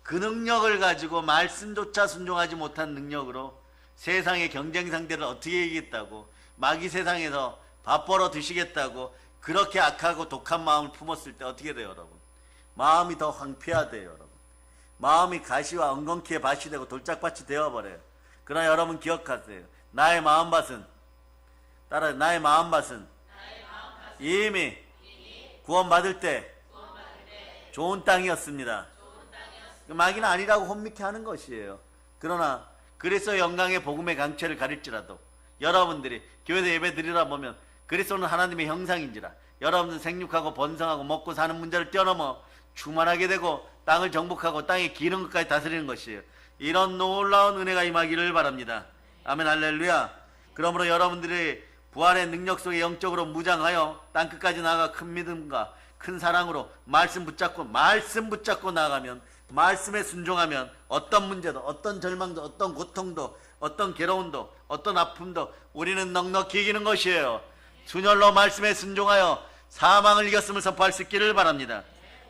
그 능력을 가지고 말씀조차 순종하지 못한 능력으로 세상의 경쟁 상대를 어떻게 이기겠다고 마귀 세상에서 밥 벌어 드시겠다고 그렇게 악하고 독한 마음을 품었을 때 어떻게 돼요 여러분? 마음이 더 황폐화돼요 여러분. 마음이 가시와 엉겅퀴의 밭이 되고 돌짝밭이 되어버려요. 그러나 여러분 기억하세요. 나의 마음밭은 따라 나의 마음밭은 이미 구원받을 때 좋은 땅이었습니다. 마귀는 아니라고 혼미케 하는 것이에요. 그러나 그리스도의 영광의 복음의 강체를 가릴지라도 여러분들이 교회에서 예배 드리다 보면 그리스도는 하나님의 형상인지라 여러분들 생육하고 번성하고 먹고 사는 문제를 뛰어넘어 충만하게 되고 땅을 정복하고 땅의 기는 것까지 다스리는 것이에요. 이런 놀라운 은혜가 임하기를 바랍니다. 아멘 할렐루야. 그러므로 여러분들이 부활의 능력 속에 영적으로 무장하여 땅끝까지 나아가 큰 믿음과 큰 사랑으로 말씀 붙잡고 나아가면 말씀에 순종하면 어떤 문제도 어떤 절망도 어떤 고통도 어떤 괴로움도 어떤 아픔도 우리는 넉넉히 이기는 것이에요. 순혈로 말씀에 순종하여 사망을 이겼음을 선포할 수 있기를 바랍니다.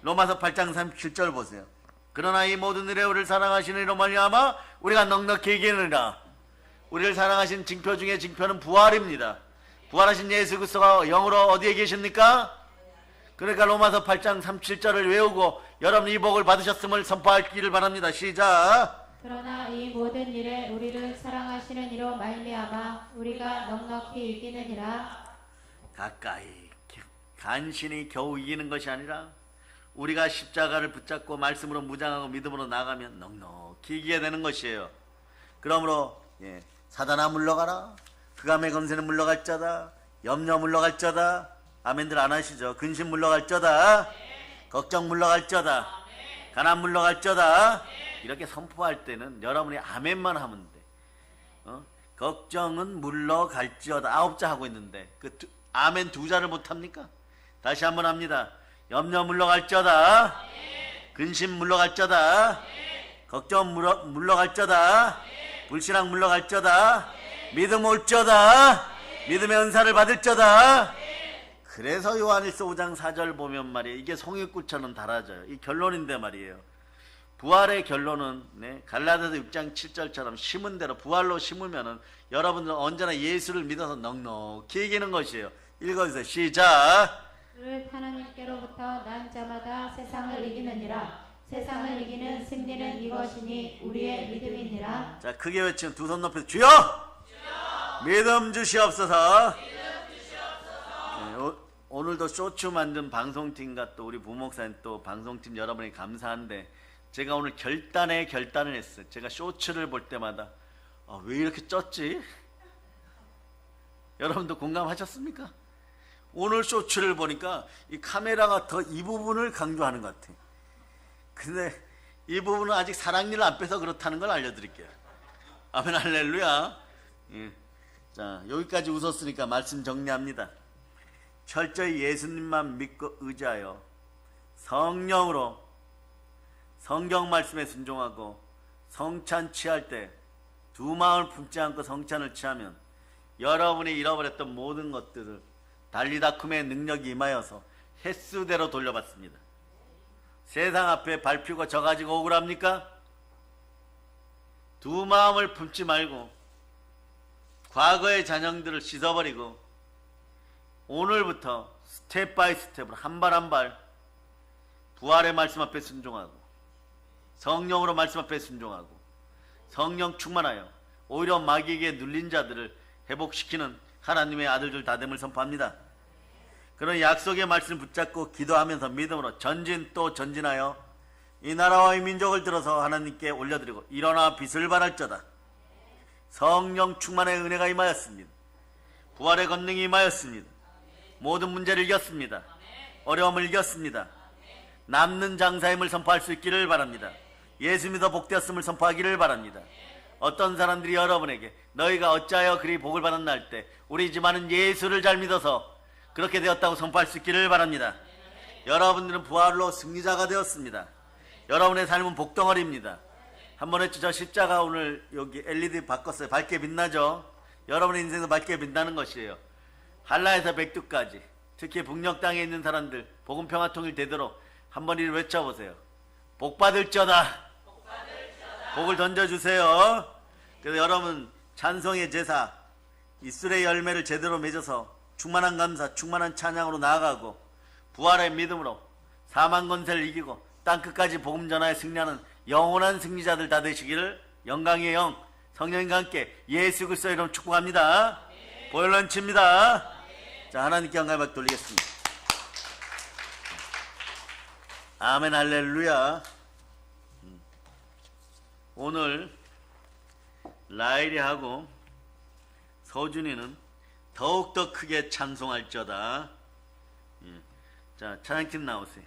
로마서 8장 37절 보세요. 그러나 이 모든 일에 우리를 사랑하시는 이로 말미암아 우리가 넉넉히 이기느니라. 우리를 사랑하신 징표 중에 징표는 부활입니다. 부활하신 예수 그리스도가 영으로 어디에 계십니까? 그러니까 로마서 8장 37절을 외우고 여러분 이 복을 받으셨음을 선포하기를 바랍니다. 시작. 그러나 이 모든 일에 우리를 사랑하시는 이로 말미암아 우리가 넉넉히 이기느니라. 가까이 간신히 겨우 이기는 것이 아니라 우리가 십자가를 붙잡고 말씀으로 무장하고 믿음으로 나가면 넉넉히 이기게 되는 것이에요. 그러므로 사단아 물러가라. 흑암의 권세는 물러갈 자다. 염려 물러갈 자다. 아멘들 안 하시죠? 근심 물러갈 자다. 걱정 물러갈 자다. 가난 물러갈 자다. 이렇게 선포할 때는 여러분이 아멘만 하면 돼. 걱정은 물러갈지어다 9자 하고 있는데 그 아멘 2자를 못합니까? 다시 한번 합니다. 염려 물러갈지어다. 근심 물러갈지어다. 걱정 물러갈지어다. 불신앙 물러갈지어다. 믿음 올지어다. 믿음의 은사를 받을지어다. 그래서 요한일서 5장 4절 보면 말이에요. 이게 송이꽃처럼 달아져요. 이 결론인데 말이에요. 부활의 결론은 갈라디아서 6장 7절처럼 심은 대로 부활로 심으면은 여러분들은 언제나 예수를 믿어서 넉넉히 이기는 것이에요. 읽어주세요. 시작. 를 하나님께로부터 난 자마다 세상을 이기느니라. 세상을 이기는 승리는 이것이니 우리의 믿음이니라. 자 크게 외치면 두 손 높여서 주여! 믿음 주시옵소서. 오늘도 쇼츠 만든 방송팀과 또 우리 부목사님 또 방송팀 여러분이 감사한데 제가 오늘 결단을 했어요. 제가 쇼츠를 볼 때마다 왜 이렇게 쪘지? 여러분도 공감하셨습니까? 오늘 쇼츠를 보니까 이 카메라가 더 이 부분을 강조하는 것 같아요. 근데 이 부분은 아직 사랑니를 안 빼서 그렇다는 걸 알려드릴게요. 아멘 할렐루야. 예. 자, 여기까지 웃었으니까 말씀 정리합니다. 철저히 예수님만 믿고 의지하여 성령으로 성경 말씀에 순종하고 성찬 취할 때 두 마음을 품지 않고 성찬을 취하면 여러분이 잃어버렸던 모든 것들을 달리다쿰의 능력이 임하여서 횟수대로 돌려받습니다. 세상 앞에 밟히고 져 가지고 억울합니까? 두 마음을 품지 말고 과거의 잔영들을 씻어버리고 오늘부터 스텝 바이 스텝으로 한 발 한 발 부활의 말씀 앞에 순종하고 성령으로 말씀 앞에 순종하고 성령 충만하여 오히려 마귀에게 눌린 자들을 회복시키는 하나님의 아들들 다됨을 선포합니다. 그런 약속의 말씀을 붙잡고 기도하면서 믿음으로 전진 또 전진하여 이 나라와 이 민족을 들어서 하나님께 올려드리고 일어나 빛을 발할저다. 성령 충만의 은혜가 임하였습니다. 부활의 권능이 임하였습니다. 모든 문제를 이겼습니다. 어려움을 이겼습니다. 남는 장사임을 선포할 수 있기를 바랍니다. 예수 믿어 복되었음을 선포하기를 바랍니다. 어떤 사람들이 여러분에게 너희가 어찌하여 그리 복을 받았나 할 때 우리 집안은 예수를 잘 믿어서 그렇게 되었다고 선포할 수 있기를 바랍니다. 여러분들은 부활로 승리자가 되었습니다. 여러분의 삶은 복덩어리입니다. 한번 했죠. 저 십자가 오늘 여기 LED 바꿨어요. 밝게 빛나죠. 여러분의 인생도 밝게 빛나는 것이에요. 한라에서 백두까지 특히 북녘 땅에 있는 사람들 복음평화 통일 되도록 한번 이를 외쳐보세요. 복받을저다. 복을 던져주세요. 그래서 여러분 찬송의 제사 이슬의 열매를 제대로 맺어서 충만한 감사 충만한 찬양으로 나아가고 부활의 믿음으로 사망 권세를 이기고 땅끝까지 복음 전하에 승리하는 영원한 승리자들 다 되시기를 영광의 영 성령님과 함께 예수 그리스도의 이름 축복합니다. 보혈런치입니다. 자, 하나님께 영광을 받 돌리겠습니다. 아멘 할렐루야. 오늘 라일이하고 서준이는 더욱더 크게 찬송할저다. 자, 찬양팀 나오세요.